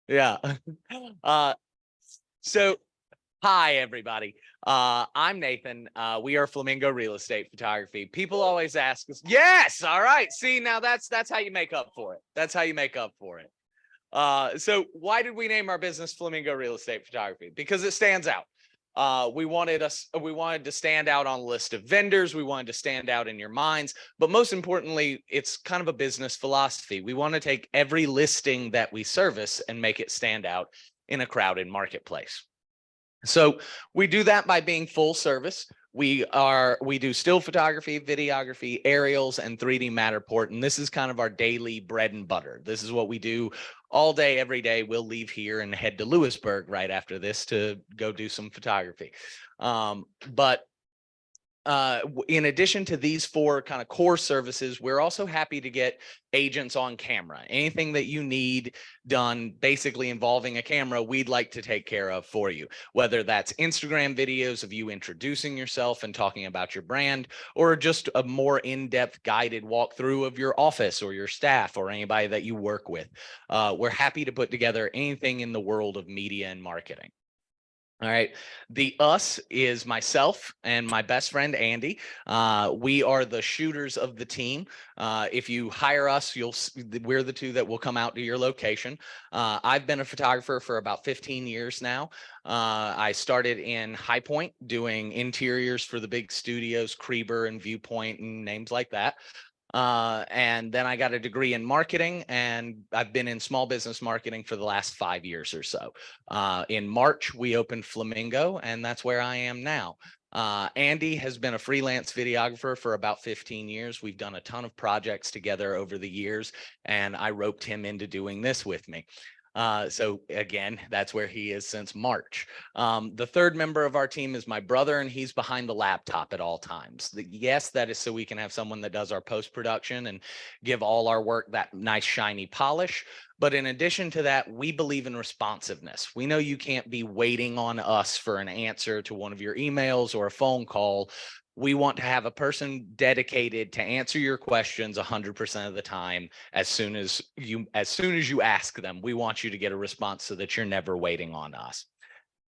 Yeah. Uh, so hi, everybody. I'm Nathan. We are Flamingo Real Estate Photography. People always ask us, yes, all right. See, now that's how you make up for it. That's how you make up for it. So why did we name our business Flamingo Real Estate Photography? Because it stands out. We wanted to stand out on a list of vendors. We wanted to stand out in your minds, but most importantly, it's kind of a business philosophy. We want to take every listing that we service and make it stand out in a crowded marketplace. So we do that by being full service. We do still photography, videography, aerials, and 3D Matterport. And this is kind of our daily bread and butter. This is what we do all day, every day. We'll leave here and head to Lewisburg right after this to go do some photography. But in addition to these four kind of core services, we're also happy to get agents on camera. Anything that you need done basically involving a camera, we'd like to take care of for you, whether that's Instagram videos of you introducing yourself and talking about your brand, or just a more in-depth guided walkthrough of your office or your staff or anybody that you work with. We're happy to put together anything in the world of media and marketing. All right. The us is myself and my best friend, Andy. We are the shooters of the team. If you hire us, we're the two that will come out to your location. I've been a photographer for about 15 years now. I started in High Point doing interiors for the big studios, Kreber and Viewpoint and names like that. And then I got a degree in marketing, and I've been in small business marketing for the last 5 years or so. In March, we opened Flamingo, and that's where I am now. Andy has been a freelance videographer for about 15 years. We've done a ton of projects together over the years, and I roped him into doing this with me. So again, that's where he is since March. The third member of our team is my brother, and he's behind the laptop at all times. Yes, that is so we can have someone that does our post-production and give all our work that nice shiny polish. But in addition to that, we believe in responsiveness. We know you can't be waiting on us for an answer to one of your emails or a phone call. We want to have a person dedicated to answer your questions 100% of the time. As soon as you ask them, we want you to get a response so that you're never waiting on us.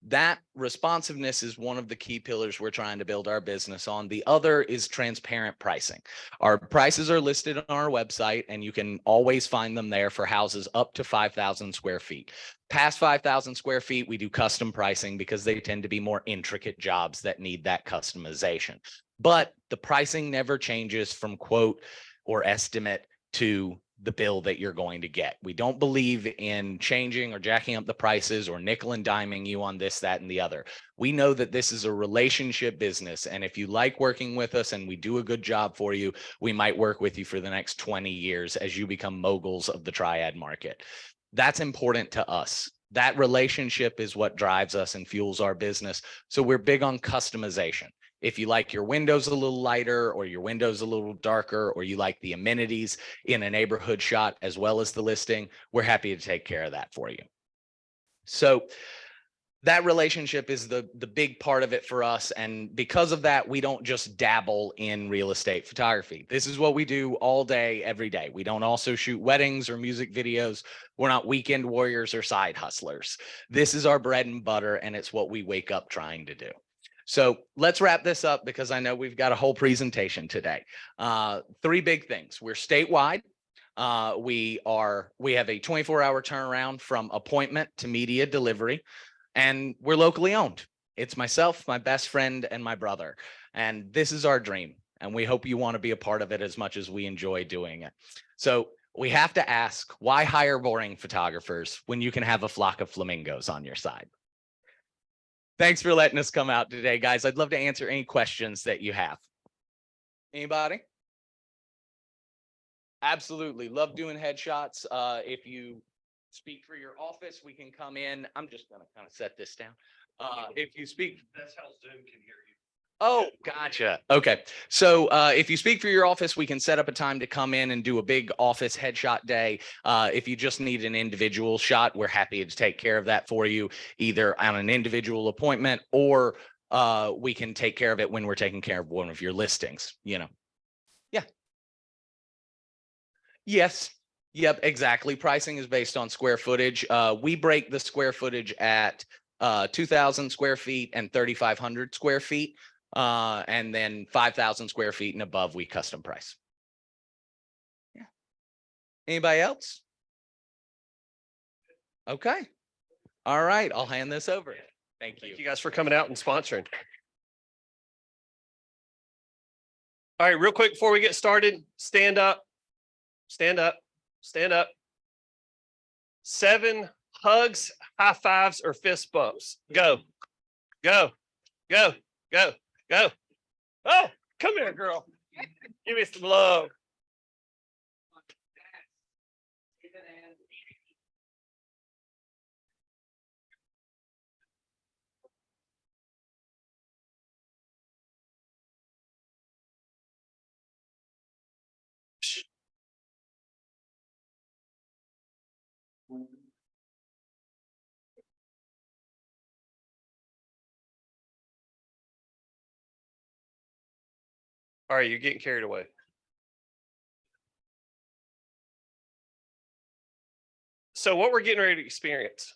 That responsiveness is one of the key pillars we're trying to build our business on. The other is transparent pricing. Our prices are listed on our website, and you can always find them there for houses up to 5,000 square feet. Past 5,000 square feet, we do custom pricing because they tend to be more intricate jobs that need that customization. But the pricing never changes from quote or estimate to the bill that you're going to get. We don't believe in changing or jacking up the prices or nickel and diming you on this, that, and the other. We know that this is a relationship business. And if you like working with us and we do a good job for you, we might work with you for the next 20 years as you become moguls of the triad market. That's important to us. That relationship is what drives us and fuels our business. So we're big on customization. If you like your windows a little lighter or your windows a little darker, or you like the amenities in a neighborhood shot as well as the listing, we're happy to take care of that for you. So that relationship is the big part of it for us. And because of that, we don't just dabble in real estate photography. This is what we do all day, every day. We don't also shoot weddings or music videos. We're not weekend warriors or side hustlers. This is our bread and butter, and it's what we wake up trying to do. So let's wrap this up because I know we've got a whole presentation today. Three big things. We're statewide. We have a 24-hour turnaround from appointment to media delivery, and we're locally owned. It's myself, my best friend, and my brother. And this is our dream. And we hope you want to be a part of it as much as we enjoy doing it. So we have to ask, why hire boring photographers when you can have a flock of flamingos on your side? Thanks for letting us come out today, guys. I'd love to answer any questions that you have. Anybody? Absolutely. Love doing headshots. If you speak for your office, we can come in. I'm just going to kind of set this down. If you speak. That's how Zoom can hear you. Oh, gotcha. Okay. So if you speak for your office, we can set up a time to come in and do a big office headshot day. If you just need an individual shot, we're happy to take care of that for you, either on an individual appointment, or we can take care of it when we're taking care of one of your listings, you know. Yeah. Yes. Yep, exactly. Pricing is based on square footage. We break the square footage at 2,000 square feet and 3,500 square feet. And then 5,000 square feet and above, we custom price. Yeah. Anybody else? Okay. All right. I'll hand this over. Thank you. Thank you guys for coming out and sponsoring. All right, real quick before we get started, stand up, stand up, stand up. 7 hugs, high fives, or fist bumps. Go, go, go, go, go. Oh, come here, girl. Give me some love. All right, you're getting carried away. So what we're getting ready to experience,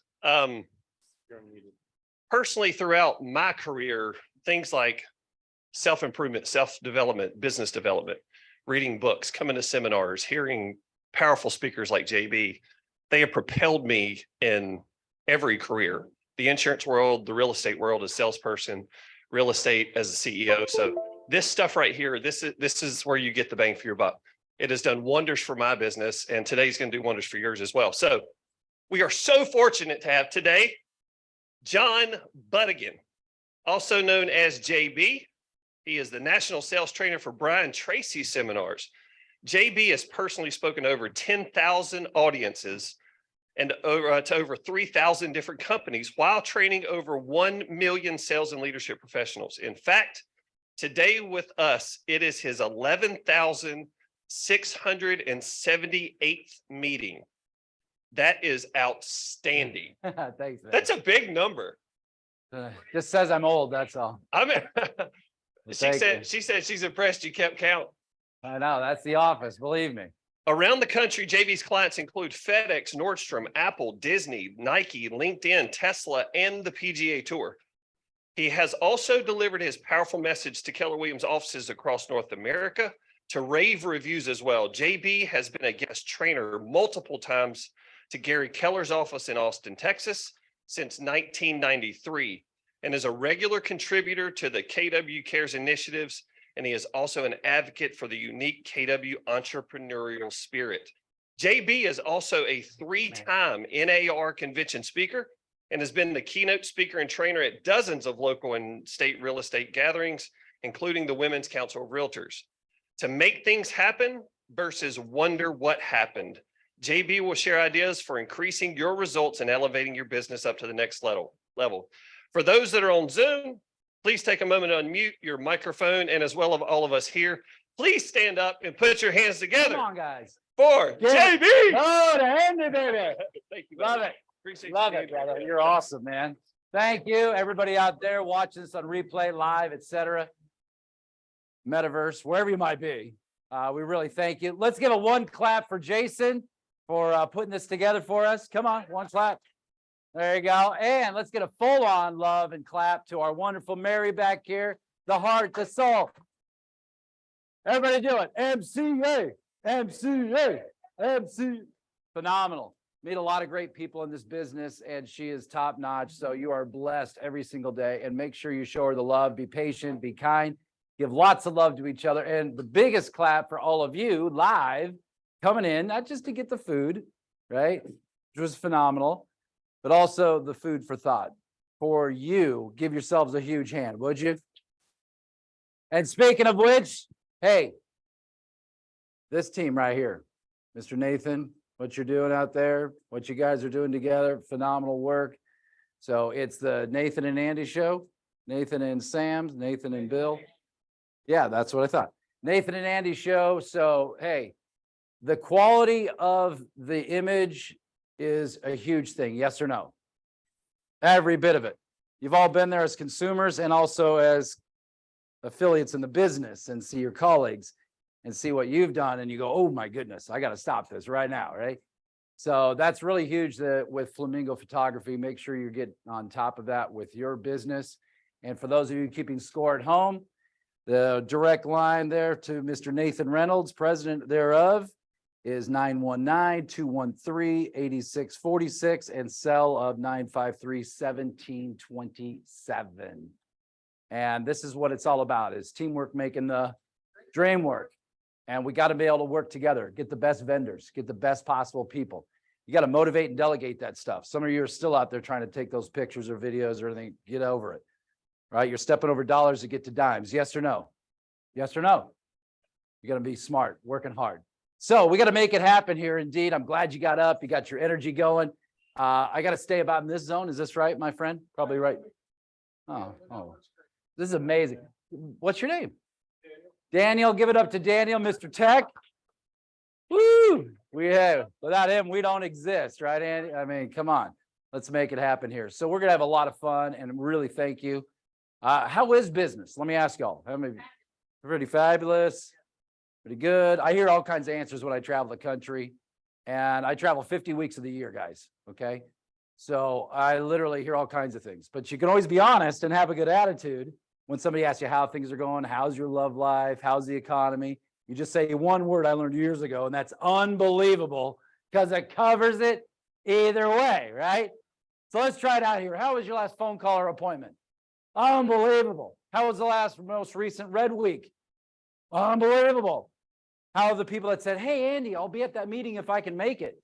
personally throughout my career, things like self-improvement, self-development, business development, reading books, coming to seminars, hearing powerful speakers like JB, they have propelled me in every career. The insurance world, the real estate world as salesperson, real estate as a CEO. So this stuff right here, this is where you get the bang for your buck. It has done wonders for my business, and today's going to do wonders for yours as well. So we are so fortunate to have today John Butigan, also known as JB. He is the national sales trainer for Brian Tracy seminars. JB has personally spoken to over 10,000 audiences and to over 3,000 different companies while training over 1 million sales and leadership professionals. In fact, today with us, it is his 11,678th meeting. That is outstanding. Thanks, man. That's a big number. Just says I'm old, that's all. I mean, Thank you. she said she's impressed you kept count. I know, that's the office, believe me. Around the country, JB's clients include FedEx, Nordstrom, Apple, Disney, Nike, LinkedIn, Tesla, and the PGA Tour. He has also delivered his powerful message to Keller Williams offices across North America to rave reviews as well. JB has been a guest trainer multiple times to Gary Keller's office in Austin, Texas since 1993, and is a regular contributor to the KW Cares initiatives. And he is also an advocate for the unique KW entrepreneurial spirit. JB is also a 3-time NAR convention speaker and has been the keynote speaker and trainer at dozens of local and state real estate gatherings, including the Women's Council of Realtors. To make things happen versus wonder what happened, JB will share ideas for increasing your results and elevating your business up to the next level. For those that are on Zoom, please take a moment to unmute your microphone, and as well as all of us here, please stand up and put your hands together. Come on, guys. For Yeah. JB. Oh, the Andy, baby. Thank you. Love it. Appreciate Love you it, being brother. here. You're awesome, man. Thank you, everybody out there watching this on replay, live, etc. Metaverse, wherever you might be. We really thank you. Let's give a one clap for Jason for putting this together for us. Come on, one clap. There you go. And let's get a full-on love and clap to our wonderful Mary back here, the heart, the soul. Everybody do it. MCA, MCA, MC. Phenomenal. Meet a lot of great people in this business, and she is top notch. So you are blessed every single day, and make sure you show her the love. Be patient, be kind, give lots of love to each other. And the biggest clap for all of you live coming in, not just to get the food, right? Which was phenomenal, but also the food for thought. For you, give yourselves a huge hand, would you? And speaking of which, hey, this team right here, Mr. Nathan, what you're doing out there, what you guys are doing together, phenomenal work. So it's the Nathan and Andy show, Nathan and Sam's, Nathan and Bill. Yeah, that's what I thought. Nathan and Andy show. So, hey, the quality of the image is a huge thing. Yes or no? Every bit of it. You've all been there as consumers and also as affiliates in the business and see your colleagues. and see what you've done. And you go, oh my goodness, I got to stop this right now. Right. So that's really huge that with Flamingo Photography, make sure you get on top of that with your business. And for those of you keeping score at home, the direct line there to Mr. Nathan Reynolds, president thereof, is 919-213-8646 and cell of 953-1727. And this is what it's all about, is teamwork making the dream work. And we got to be able to work together, get the best vendors, get the best possible people. You got to motivate and delegate that stuff. Some of you are still out there trying to take those pictures or videos or anything. Get over it, right? You're stepping over dollars to get to dimes. Yes or no? Yes or no? You got to be smart, working hard. So we got to make it happen here. Indeed, I'm glad you got up. You got your energy going. I got to stay about in this zone. Is this right, my friend? Probably right. Oh, this is amazing. What's your name? Daniel, give it up to Daniel, Mr. Tech. Woo! Without him, we don't exist, right, Andy? I mean, come on. Let's make it happen here. So we're going to have a lot of fun and really thank you. How is business? Let me ask y'all. How many? Pretty fabulous. Pretty good. I hear all kinds of answers when I travel the country, and I travel 50 weeks of the year, guys. Okay. So I literally hear all kinds of things, but you can always be honest and have a good attitude. When somebody asks you how things are going, how's your love life, how's the economy, you just say one word I learned years ago, and that's unbelievable, because it covers it either way, right? So let's try it out here. How was your last phone call or appointment? Unbelievable. How was the most recent Red Week? Unbelievable. How are the people that said, hey, Andy, I'll be at that meeting if I can make it?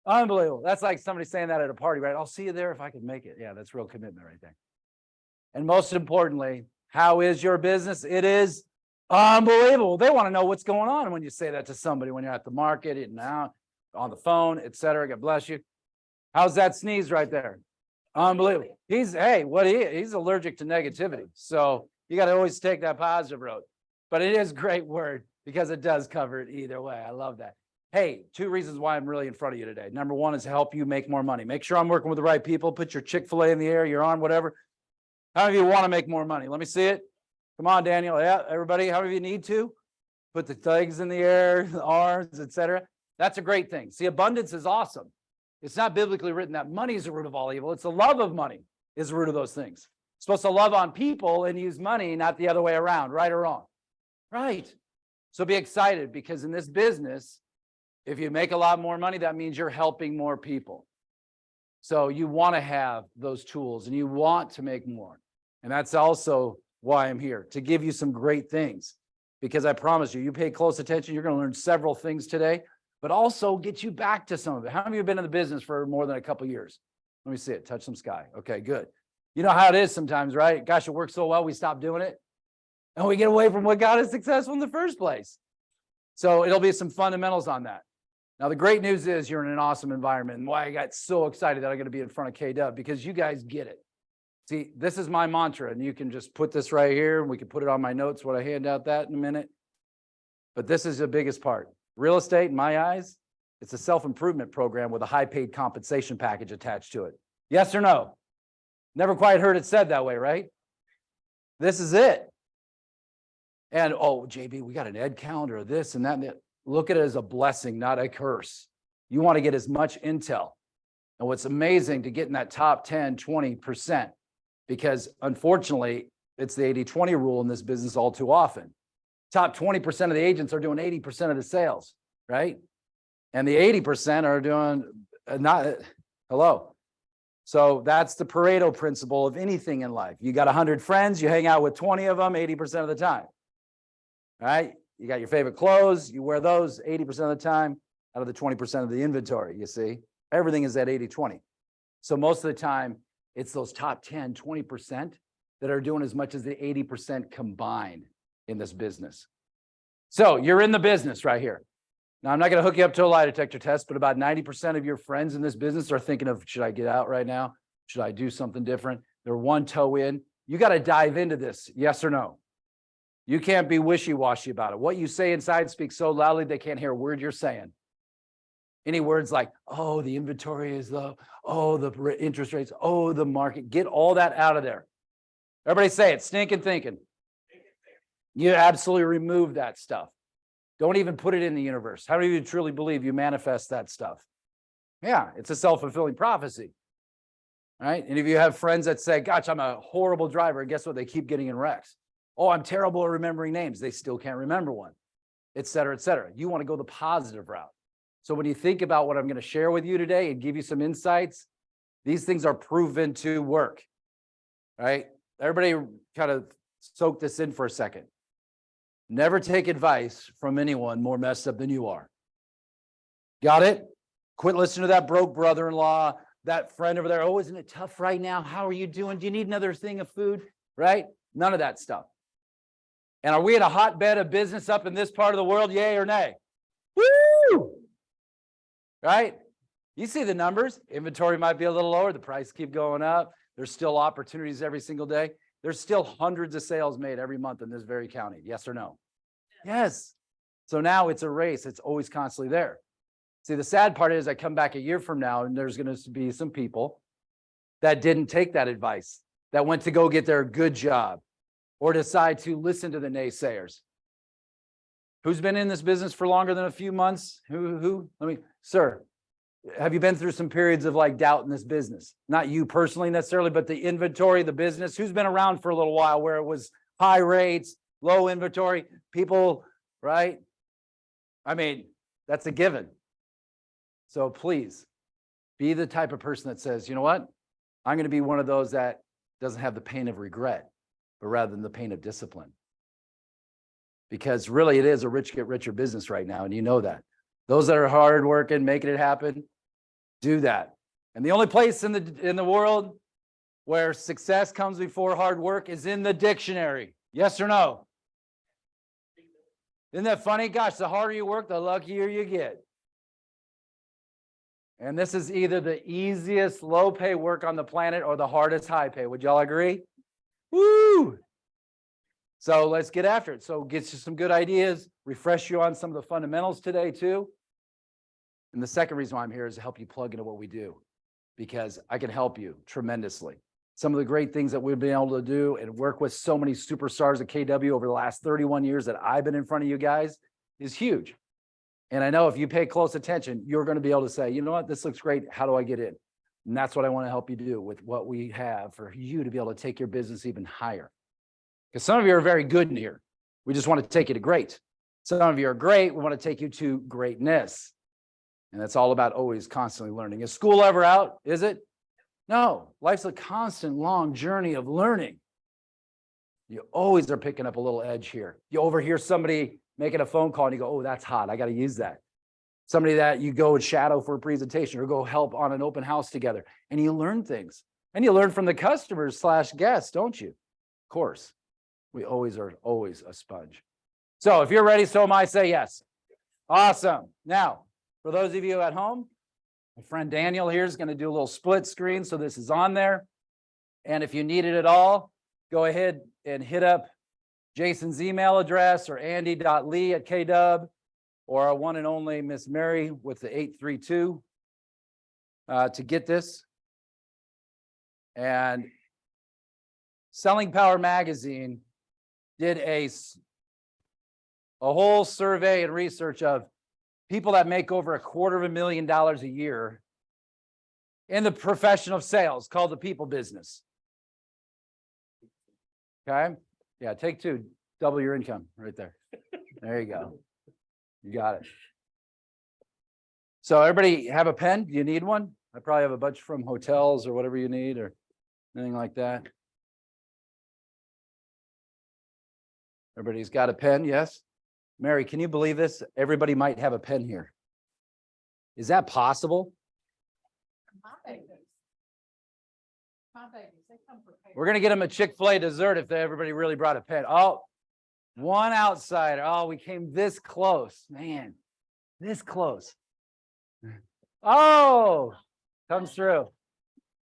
Unbelievable. That's like somebody saying that at a party, right? I'll see you there if I can make it. Yeah, that's real commitment right there. And most importantly, how is your business? It is unbelievable. They want to know what's going on when you say that to somebody, when you're at the market, and out, on the phone, et cetera. God bless you. How's that sneeze right there? Unbelievable. He's allergic to negativity. So you got to always take that positive road. But it is a great word because it does cover it either way. I love that. Hey, 2 reasons why I'm really in front of you today. Number 1 is to help you make more money. Make sure I'm working with the right people. Put your Chick-fil-A in the air, your arm, whatever. How many of you want to make more money? Let me see it. Come on, Daniel. Yeah, everybody. How many of you need to? Put the legs in the air, the arms, etc. That's a great thing. See, abundance is awesome. It's not biblically written that money is the root of all evil. It's the love of money is the root of those things. You're supposed to love on people and use money, not the other way around, right or wrong? Right. So be excited, because in this business, if you make a lot more money, that means you're helping more people. So you want to have those tools and you want to make more. And that's also why I'm here, to give you some great things, because I promise you, you pay close attention, you're going to learn several things today, but also get you back to some of it. How many of you have been in the business for more than a couple of years? Let me see it. Touch some sky. Okay, good. You know how it is sometimes, right? Gosh, it works so well, we stop doing it and we get away from what got us successful in the first place. So it'll be some fundamentals on that. Now, the great news is you're in an awesome environment, and why I got so excited that I'm going to be in front of K-Dub, because you guys get it. See, this is my mantra, and you can just put this right here, and we can put it on my notes when I hand out that in a minute. But this is the biggest part. Real estate, in my eyes, it's a self-improvement program with a high-paid compensation package attached to it. Yes or no? Never quite heard it said that way, right? This is it. And, oh, JB, we got an ed calendar of this and that and that. Look at it as a blessing, not a curse. You want to get as much intel. And what's amazing to get in that top 10, 20%, because unfortunately, it's the 80-20 rule in this business all too often. Top 20% of the agents are doing 80% of the sales, right? And the 80% are doing hello. So that's the Pareto principle of anything in life. You got 100 friends, you hang out with 20 of them 80% of the time, right? You got your favorite clothes, you wear those 80% of the time out of the 20% of the inventory, you see? Everything is at 80-20. So most of the time, it's those top 10, 20% that are doing as much as the 80% combined in this business. So you're in the business right here. Now, I'm not going to hook you up to a lie detector test, but about 90% of your friends in this business are thinking of, should I get out right now? Should I do something different? They're one toe in. You got to dive into this, yes or no? You can't be wishy-washy about it. What you say inside speaks so loudly they can't hear a word you're saying. Any words like, oh, the inventory is low, oh, the interest rates, oh, the market, get all that out of there. Everybody say it, stinking thinking. You absolutely remove that stuff. Don't even put it in the universe. How do you truly believe you manifest that stuff? Yeah, it's a self-fulfilling prophecy. Right? And if you have friends that say, gosh, I'm a horrible driver, guess what? They keep getting in wrecks. Oh, I'm terrible at remembering names. They still can't remember one, et cetera, et cetera. You want to go the positive route. So when you think about what I'm going to share with you today and give you some insights, these things are proven to work. Right? Everybody kind of soak this in for a second. Never take advice from anyone more messed up than you are. Got it? Quit listening to that broke brother-in-law, that friend over there. Oh, isn't it tough right now? How are you doing? Do you need another thing of food? Right? None of that stuff. And are we at a hotbed of business up in this part of the world? Yay or nay? Woo! Right? You see the numbers. Inventory might be a little lower. The price keep going up. There's still opportunities every single day. There's still hundreds of sales made every month in this very county. Yes or no? Yes. So now it's a race. It's always constantly there. See, the sad part is I come back a year from now and there's going to be some people that didn't take that advice, that went to go get their good job or decide to listen to the naysayers. Who's been in this business for longer than a few months? Who? Let me, sir, have you been through some periods of like doubt in this business? Not you personally necessarily, but the inventory, the business. Who's been around for a little while where it was high rates, low inventory, people, right? I mean, that's a given. So please be the type of person that says, you know what? I'm going to be one of those that doesn't have the pain of regret, but rather than the pain of discipline. Because really it is a rich get richer business right now. And you know that. Those that are hard working, making it happen, do that. And the only place in the world where success comes before hard work is in the dictionary. Yes or no? Isn't that funny? Gosh, the harder you work, the luckier you get. And this is either the easiest low pay work on the planet or the hardest high pay. Would y'all agree? Woo! So let's get after it. So get you some good ideas, refresh you on some of the fundamentals today too. And the second reason why I'm here is to help you plug into what we do, because I can help you tremendously. Some of the great things that we've been able to do and work with so many superstars at KW over the last 31 years that I've been in front of you guys is huge. And I know if you pay close attention, you're going to be able to say, you know what, this looks great. How do I get in? And that's what I want to help you do with what we have for you to be able to take your business even higher. Because some of you are very good in here. We just want to take you to great. Some of you are great. We want to take you to greatness. And that's all about always constantly learning. Is school ever out? Is it? No. Life's a constant long journey of learning. You always are picking up a little edge here. You overhear somebody making a phone call and you go, oh, that's hot. I got to use that. Somebody that you go and shadow for a presentation or go help on an open house together. And you learn things. And you learn from the customers / guests, don't you? Of course. We always are a sponge. So if you're ready, so am I. Say yes. Awesome. Now, for those of you at home, my friend Daniel here is going to do a little split screen. So this is on there. And if you need it at all, go ahead and hit up Jason's email address or andy.lee@KW or our one and only Miss Mary with the 832 to get this. And Selling Power Magazine did a whole survey and research of people that make over $250,000 a year in the profession of sales called the people business. Okay. Yeah. Take two, double your income right there. There you go. You got it. So everybody have a pen? Do you need one? I probably have a bunch from hotels or whatever you need or anything like that. Everybody's got a pen, yes? Mary, can you believe this? Everybody might have a pen here. Is that possible? We're going to get them a Chick-fil-a dessert if everybody really brought a pen. Oh, one outsider. Oh, we came this close. Man, this close. Oh, comes through.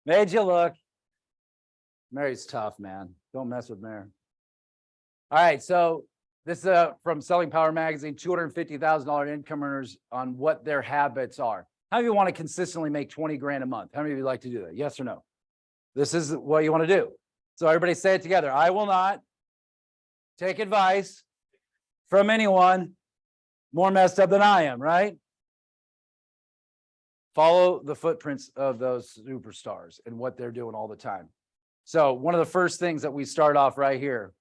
Made you look. Mary's tough, man. Don't mess with Mary. All right, so this is from Selling Power Magazine, $250,000 income earners on what their habits are. How many of you want to consistently make 20 grand a month? How many of you like to do that? Yes or no? This is what you want to do. So everybody say it together. I will not take advice from anyone more messed up than I am, right? Follow the footprints of those superstars and what they're doing all the time. So one of the first things that we start off right here.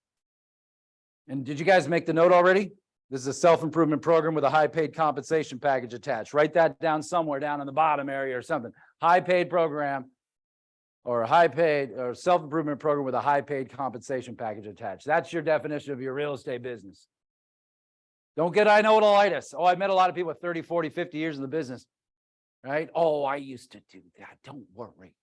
And did you guys make the note already? This is a self-improvement program with a high-paid compensation package attached. Write that down somewhere down in the bottom area or something. High-paid program or a high-paid or self-improvement program with a high-paid compensation package attached. That's your definition of your real estate business. Don't get I know-it-all-itis. Oh, I met a lot of people with 30, 40, 50 years in the business, right? Oh, I used to do that. Don't worry.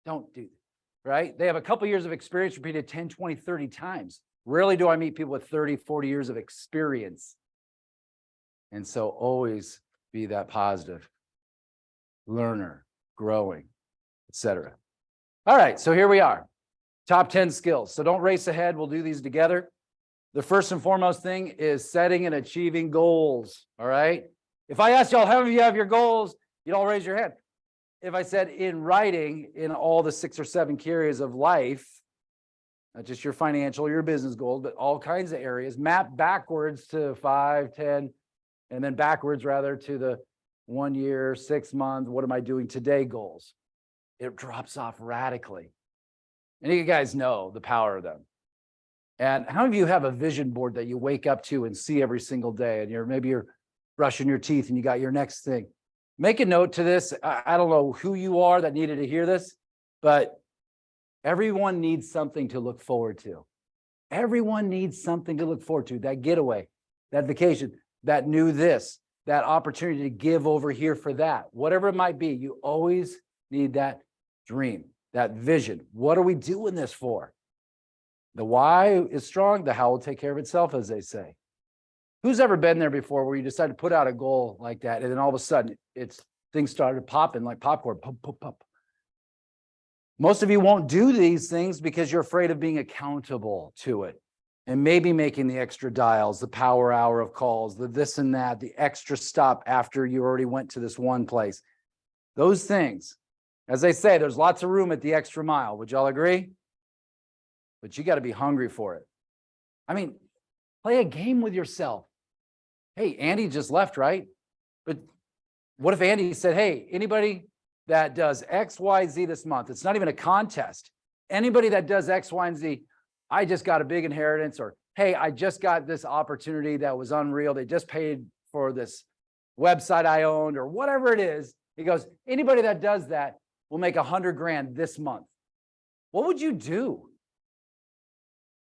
Don't do that, right? They have a couple years of experience repeated 10, 20, 30 times. Rarely do I meet people with 30, 40 years of experience. And so always be that positive learner, growing, etc. All right, so here we are. Top 10 skills. So don't race ahead. We'll do these together. The first and foremost thing is setting and achieving goals. All right. If I asked y'all, how many of you have your goals? You'd all raise your hand. If I said in writing in all the 6 or 7 key areas of life, not just your financial, your business goals, but all kinds of areas, map backwards to 5, 10, and then backwards rather to the 1 year, 6 month, what am I doing today goals? It drops off radically. And you guys know the power of them. And how many of you have a vision board that you wake up to and see every single day? And maybe you're brushing your teeth and you got your next thing. Make a note to this. I don't know who you are that needed to hear this, but everyone needs something to look forward to. Everyone needs something to look forward to. That getaway, that vacation, that new this, that opportunity to give over here for that. Whatever it might be, you always need that dream, that vision. What are we doing this for? The why is strong. The how will take care of itself, as they say. Who's ever been there before where you decide to put out a goal like that, and then all of a sudden things started popping like popcorn, pop, pop, pop. Most of you won't do these things because you're afraid of being accountable to it and maybe making the extra dials, the power hour of calls, the this and that, the extra stop after you already went to this one place. Those things, as they say, there's lots of room at the extra mile. Would y'all agree? But you got to be hungry for it. I mean, play a game with yourself. Hey, Andy just left, right? But what if Andy said, hey, anybody that does X, Y, Z this month, it's not even a contest. Anybody that does X, Y, and Z, I just got a big inheritance, or hey, I just got this opportunity that was unreal. They just paid for this website I owned, or whatever it is. He goes, anybody that does that will make $100,000 this month. What would you do?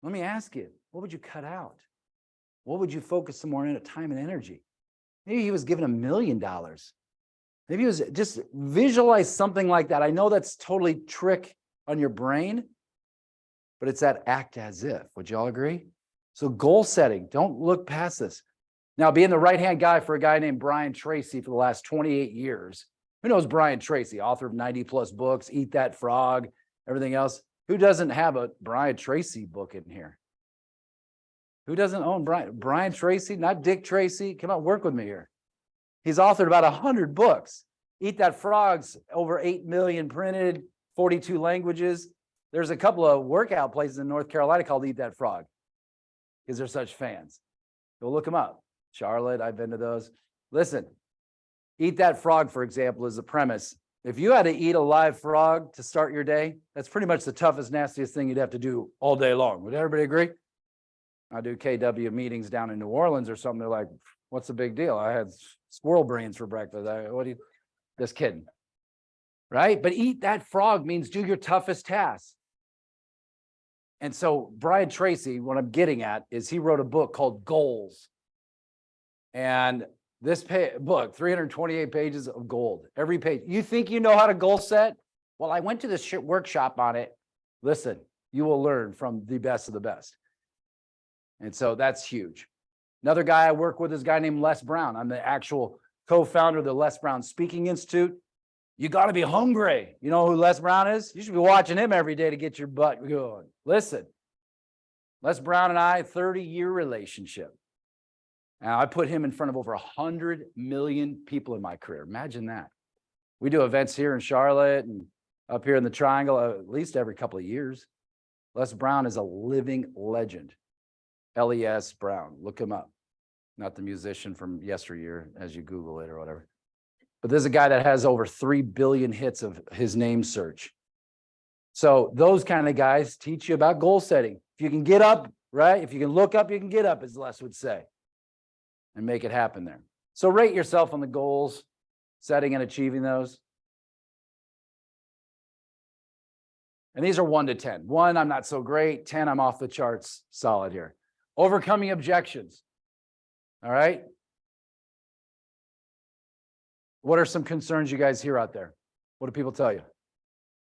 Let me ask you, what would you cut out? What would you focus some more time and energy? Maybe he was given $1 million. Maybe it was just visualize something like that. I know that's totally trick on your brain, but it's that act as if. Would you all agree? So goal setting, don't look past this. Now, being the right-hand guy for a guy named Brian Tracy for the last 28 years. Who knows Brian Tracy, author of 90 plus books, Eat That Frog, everything else? Who doesn't have a Brian Tracy book in here? Who doesn't own Brian Tracy? Not Dick Tracy. Come on, work with me here. He's authored about 100 books. Eat That Frog's over 8 million printed, 42 languages. There's a couple of workout places in North Carolina called Eat That Frog because they're such fans. Go look them up. Charlotte, I've been to those. Listen, Eat That Frog, for example, is the premise. If you had to eat a live frog to start your day, that's pretty much the toughest, nastiest thing you'd have to do all day long. Would everybody agree? I do KW meetings down in New Orleans or something. They're like, what's the big deal? I had squirrel brains for breakfast. Just kidding. Right? But Eat That Frog means do your toughest task. And so Brian Tracy, what I'm getting at is he wrote a book called Goals. And this book, 328 pages of gold, every page. You think you know how to goal set? Well, I went to this workshop on it. Listen, you will learn from the best of the best. And so that's huge. Another guy I work with is a guy named Les Brown. I'm the actual co-founder of the Les Brown Speaking Institute. You got to be hungry. You know who Les Brown is? You should be watching him every day to get your butt going. Listen, Les Brown and I, 30-year relationship. Now, I put him in front of over 100 million people in my career. Imagine that. We do events here in Charlotte and up here in the Triangle at least every couple of years. Les Brown is a living legend. Les Brown, look him up. not the musician from yesteryear as you Google it or whatever. But there's a guy that has over 3 billion hits of his name search. So those kind of guys teach you about goal setting. If you can get up, right? If you can look up, you can get up, as Les would say, and make it happen there. So rate yourself on the goals, setting and achieving those. And these are 1 to 10. 1, I'm not so great. 10, I'm off the charts, solid here. Overcoming objections. All right. What are some concerns you guys hear out there? What do people tell you?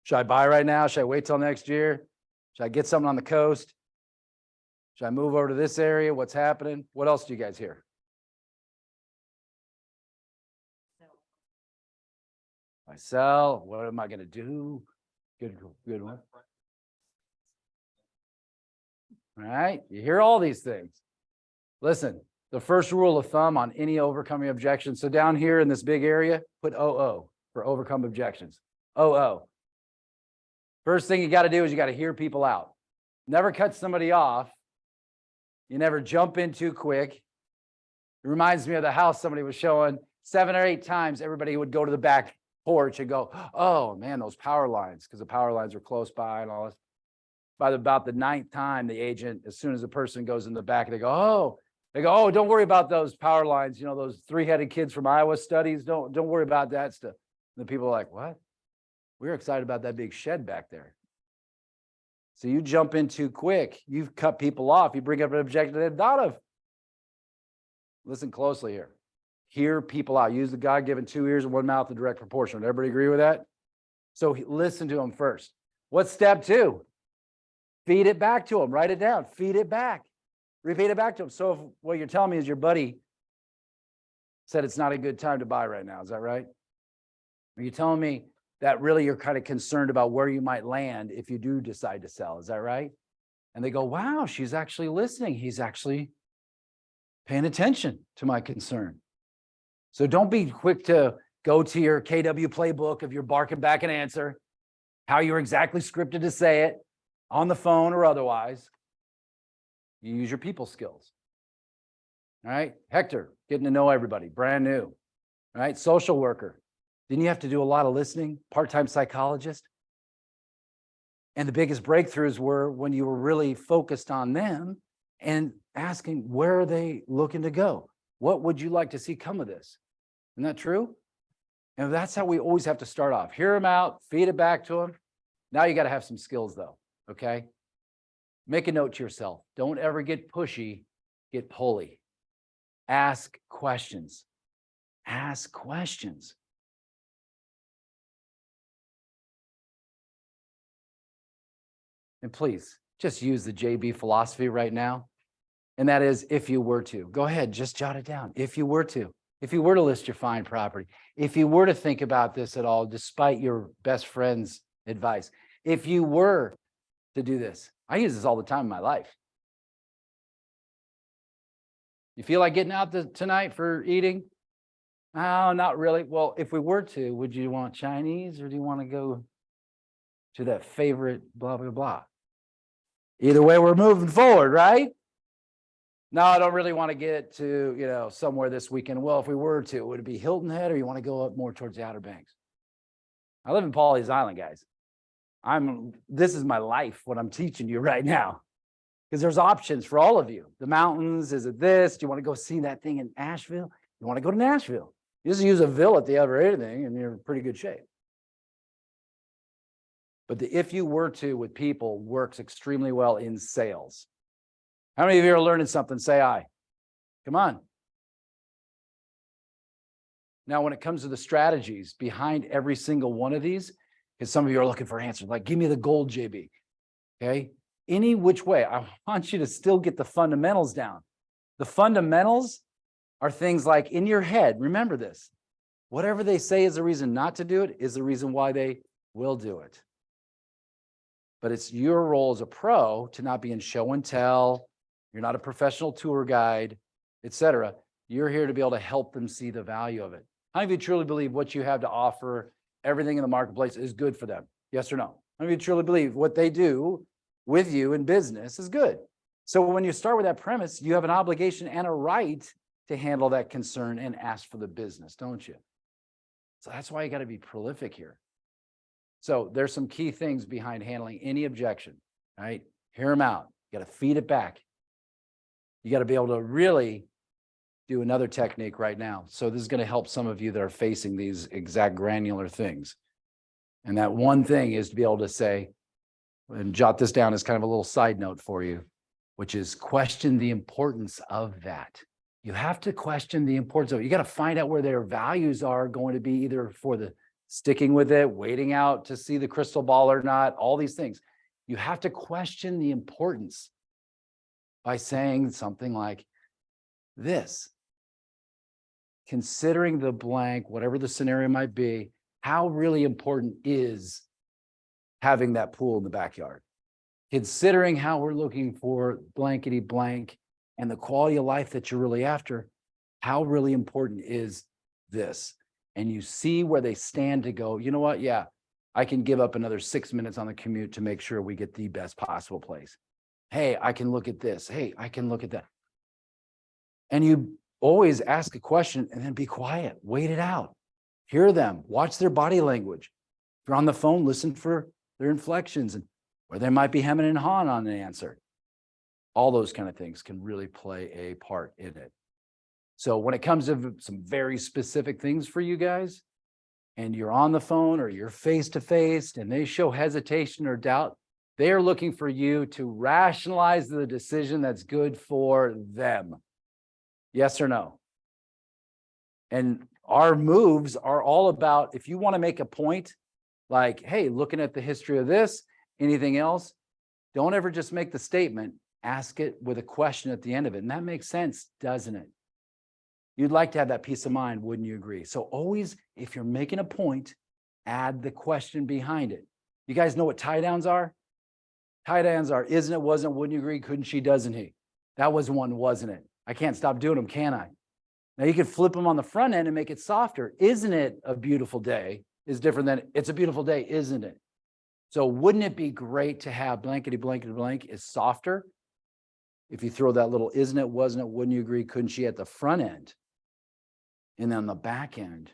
Should I buy right now? Should I wait till next year? Should I get something on the coast? Should I move over to this area? What's happening? What else do you guys hear? I sell. What am I going to do? Good one. All right. You hear all these things. Listen, the first rule of thumb on any overcoming objections. So down here in this big area, put OO for overcome objections. OO. First thing you got to do is you got to hear people out. Never cut somebody off. You never jump in too quick. It reminds me of the house somebody was showing. 7 or 8 times, everybody would go to the back porch and go, oh man, those power lines, because the power lines are close by and all this. By about the 9th time, the agent, as soon as the person goes in the back, they go, oh, don't worry about those power lines. You know, those 3-headed kids from Iowa studies. Don't worry about that stuff. And the people are like, what? We're excited about that big shed back there. So you jump in too quick. You've cut people off. You bring up an objection they've thought of. Listen closely here. Hear people out. Use the God-given 2 ears and 1 mouth in direct proportion. Everybody agree with that? So listen to them first. What's step 2? Feed it back to them. Write it down. Feed it back. Repeat it back to them. So if what you're telling me is your buddy said it's not a good time to buy right now. Is that right? Are you telling me that really you're kind of concerned about where you might land if you do decide to sell? Is that right? And they go, wow, she's actually listening. He's actually paying attention to my concern. So don't be quick to go to your KW playbook of your barking back an answer, how you're exactly scripted to say it on the phone or otherwise. You use your people skills. All right. Hector, getting to know everybody, brand new. All right. Social worker. Didn't you have to do a lot of listening? Part-time psychologist. And the biggest breakthroughs were when you were really focused on them and asking, where are they looking to go? What would you like to see come of this? Isn't that true? And that's how we always have to start off. Hear them out, feed it back to them. Now you got to have some skills though, okay? Make a note to yourself. Don't ever get pushy, get pulley. Ask questions. Ask questions. And please, just use the JB philosophy right now. And that is, if you were to. Go ahead, just jot it down. If you were to. If you were to list your fine property. If you were to think about this at all, despite your best friend's advice. If you were to do this. I use this all the time in my life. You feel like getting out tonight for eating? Oh, not really. Well, if we were to, would you want Chinese or do you want to go to that favorite blah, blah, blah? Either way, we're moving forward, right? No, I don't really want to get to, somewhere this weekend. Well, if we were to, would it be Hilton Head or you want to go up more towards the Outer Banks? I live in Pawleys Island, guys. This is my life, what I'm teaching you right now. Because there's options for all of you. The mountains, is it this? Do you want to go see that thing in Asheville? You want to go to Nashville? You just use a Ville at the other anything and you're in pretty good shape. But the if you were to with people works extremely well in sales. How many of you are learning something? Say aye. Come on. Now, when it comes to the strategies behind every single one of these, because some of you are looking for answers, like give me the gold, JB. Okay. Any which way, I want you to still get the fundamentals down. The fundamentals are things like in your head. Remember this. Whatever they say is the reason not to do it is the reason why they will do it. But it's your role as a pro to not be in show and tell. You're not a professional tour guide, etc. You're here to be able to help them see the value of it. How many of you truly believe what you have to offer, everything in the marketplace is good for them? Yes or no? How many of you truly believe what they do with you in business is good? So when you start with that premise, you have an obligation and a right to handle that concern and ask for the business, don't you? So that's why you got to be prolific here. So there's some key things behind handling any objection, right? Hear them out. You got to feed it back. You got to be able to really do another technique right now. So this is going to help some of you that are facing these exact granular things. And that one thing is to be able to say, and jot this down as kind of a little side note for you, which is question the importance of that. You have to question the importance of it. You got to find out where their values are going to be, either for the sticking with it, waiting out to see the crystal ball or not, all these things. You have to question the importance by saying something like this. Considering the blank, whatever the scenario might be, how really important is having that pool in the backyard? Considering how we're looking for blankety blank and the quality of life that you're really after, how really important is this? And you see where they stand to go, you know what? Yeah, I can give up another 6 minutes on the commute to make sure we get the best possible place. Hey, I can look at this. Hey, I can look at that. And you always ask a question and then be quiet, wait it out, hear them, watch their body language. If you're on the phone, listen for their inflections and where they might be hemming and hawing on an answer. All those kind of things can really play a part in it. So when it comes to some very specific things for you guys, and you're on the phone or you're face to face and they show hesitation or doubt, they are looking for you to rationalize the decision that's good for them. Yes or no? And our moves are all about, if you want to make a point, like, hey, looking at the history of this, anything else, don't ever just make the statement, ask it with a question at the end of it. And that makes sense, doesn't it? You'd like to have that peace of mind, wouldn't you agree? So always, if you're making a point, add the question behind it. You guys know what tie downs are? Tie downs are, isn't it, wasn't, wouldn't you agree, couldn't she, doesn't he? That was one, wasn't it? I can't stop doing them, can I? Now you could flip them on the front end and make it softer. Isn't it a beautiful day is different than it's a beautiful day, isn't it? So wouldn't it be great to have blankety blankety blank is softer? If you throw that little isn't it, wasn't it, wouldn't you agree, couldn't she at the front end? And then on the back end,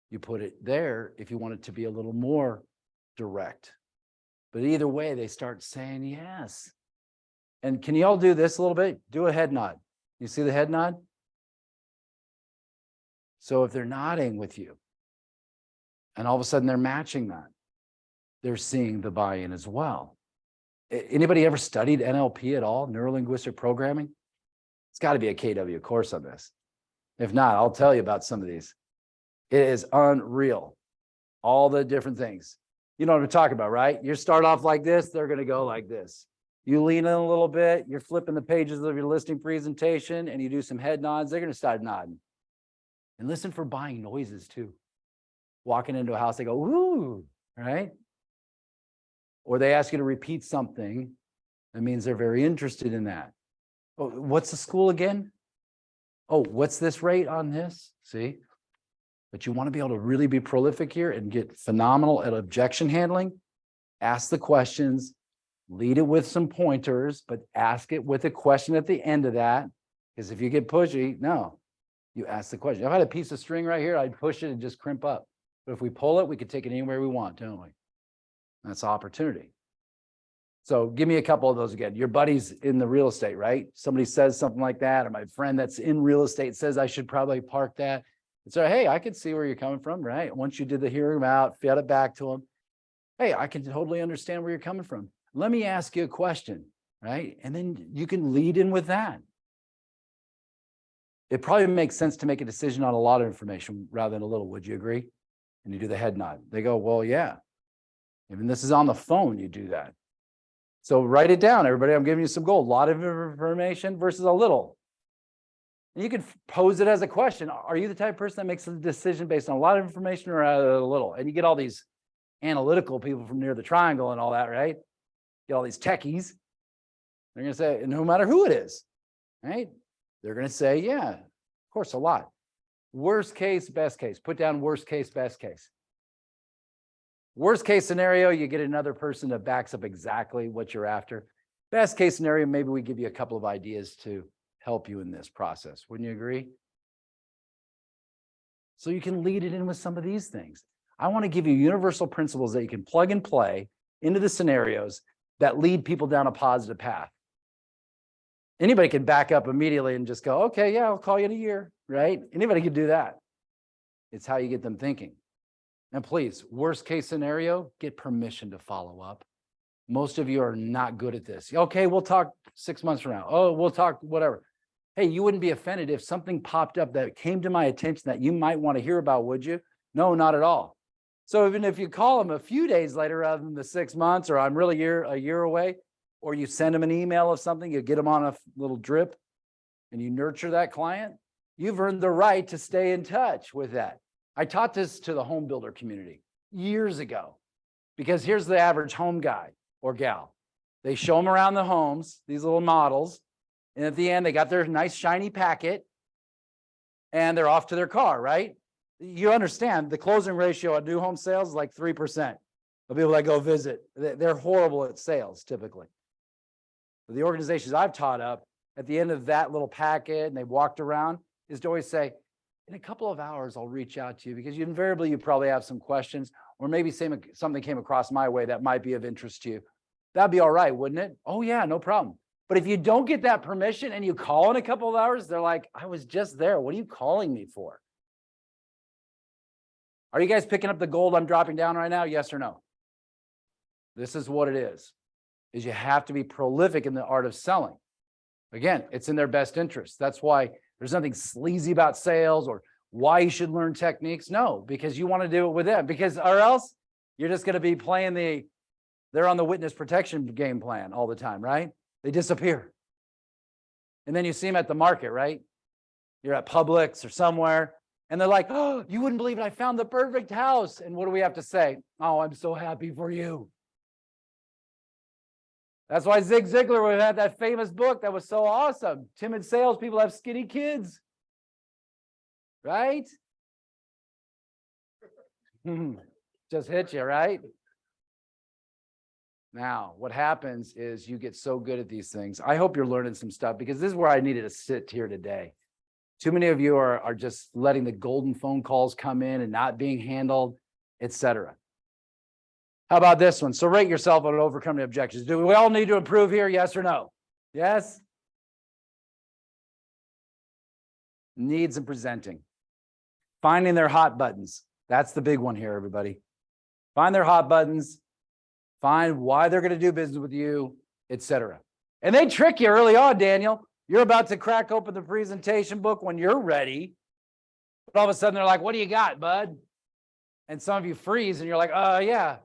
you put it there if you want it to be a little more direct. But either way, they start saying yes. And can you all do this a little bit? Do a head nod. You see the head nod? So if they're nodding with you, and all of a sudden they're matching that, they're seeing the buy-in as well. Anybody ever studied NLP at all, neuro-linguistic programming? It's got to be a KW course on this. If not, I'll tell you about some of these. It is unreal. All the different things. You know what I'm talking about, right? You start off like this, they're going to go like this. You lean in a little bit, you're flipping the pages of your listing presentation, and you do some head nods, they're going to start nodding. And listen for buying noises too. Walking into a house, they go, ooh, right? Or they ask you to repeat something. That means they're very interested in that. Oh, what's the school again? Oh, what's this rate on this? See? But you want to be able to really be prolific here and get phenomenal at objection handling. Ask the questions, lead it with some pointers, but ask it with a question at the end of that. Because if you get pushy, no, you ask the question. If I had a piece of string right here, I'd push it and just crimp up. But if we pull it, we could take it anywhere we want, don't we? That's opportunity. So give me a couple of those again. Your buddy's in the real estate, right? Somebody says something like that, or my friend that's in real estate says I should probably park that. So, hey, I can see where you're coming from, right? Once you did the hearing them out, fed it back to them. Hey, I can totally understand where you're coming from. Let me ask you a question, right? And then you can lead in with that. It probably makes sense to make a decision on a lot of information rather than a little. Would you agree? And you do the head nod. They go, well, yeah. Even this is on the phone, you do that. So write it down, everybody. I'm giving you some gold. A lot of information versus a little. And you can pose it as a question. Are you the type of person that makes a decision based on a lot of information or a little? And you get all these analytical people from near the triangle and all that, right? Get all these techies. They're going to say, no matter who it is, right? They're going to say, yeah, of course, a lot. Worst case, best case. Put down worst case, best case. Worst case scenario, you get another person that backs up exactly what you're after. Best case scenario, maybe we give you a couple of ideas to help you in this process. Wouldn't you agree? So you can lead it in with some of these things. I want to give you universal principles that you can plug and play into the scenarios that lead people down a positive path. Anybody can back up immediately and just go, okay, yeah, I'll call you in a year, right? Anybody can do that. It's how you get them thinking. And please, worst case scenario, get permission to follow up. Most of you are not good at this. Okay, we'll talk 6 months from now. Oh, we'll talk whatever. Hey, you wouldn't be offended if something popped up that came to my attention that you might want to hear about, would you? No, not at all. So even if you call them a few days later rather than the 6 months, or I'm really a year away, or you send them an email of something, you get them on a little drip and you nurture that client, you've earned the right to stay in touch with that. I taught this to the home builder community years ago, because here's the average home guy or gal. They show them around the homes, these little models, and at the end, they got their nice shiny packet and they're off to their car, right? You understand the closing ratio on new home sales is like 3% of people that go visit. They're horrible at sales typically. The organizations I've taught up, at the end of that little packet and they've walked around, is to always say, in a couple of hours, I'll reach out to you, because you probably have some questions, or maybe something came across my way that might be of interest to you. That'd be all right, wouldn't it? Oh yeah, no problem. But if you don't get that permission and you call in a couple of hours, they're like, I was just there. What are you calling me for? Are you guys picking up the gold I'm dropping down right now? Yes or no? This is what it is you have to be prolific in the art of selling. Again, it's in their best interest. That's why there's nothing sleazy about sales or why you should learn techniques. No, because you want to do it with them, or else you're just going to be playing they're on the witness protection game plan all the time, right? They disappear. And then you see them at the market, right? You're at Publix or somewhere, and they're like, oh, you wouldn't believe it. I found the perfect house. And what do we have to say? Oh, I'm so happy for you. That's why Zig Ziglar had that famous book that was so awesome. Timid salespeople have skinny kids. Right? Just hit you, right? Now, what happens is you get so good at these things. I hope you're learning some stuff, because this is where I needed to sit here today. Too many of you are just letting the golden phone calls come in and not being handled, etc. How about this one? So rate yourself on overcoming objections. Do we all need to improve here? Yes or no? Yes? Needs and presenting. Finding their hot buttons. That's the big one here, everybody. Find their hot buttons. Find why they're going to do business with you, etc. And they trick you early on, Daniel. You're about to crack open the presentation book when you're ready. But all of a sudden, they're like, what do you got, bud? And some of you freeze and you're like, yeah.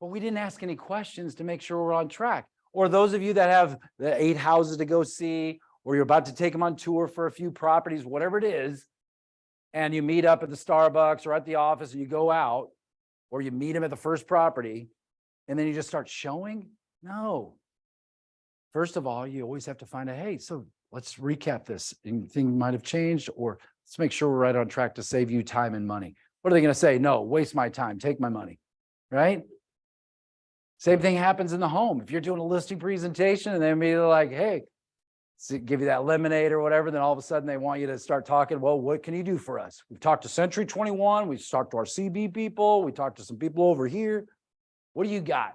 But we didn't ask any questions to make sure we're on track. Or those of you that have the 8 houses to go see, or you're about to take them on tour for a few properties, whatever it is, and you meet up at the Starbucks or at the office and you go out, or you meet them at the first property, and then you just start showing? No. First of all, you always have to find hey, so let's recap this. Anything might have changed, or let's make sure we're right on track to save you time and money. What are they going to say? No, waste my time, take my money, right? Same thing happens in the home. If you're doing a listing presentation and they're immediately like, hey, give you that lemonade or whatever, then all of a sudden they want you to start talking, well, what can you do for us? We've talked to Century 21, we've talked to our CB people, we talked to some people over here. What do you got?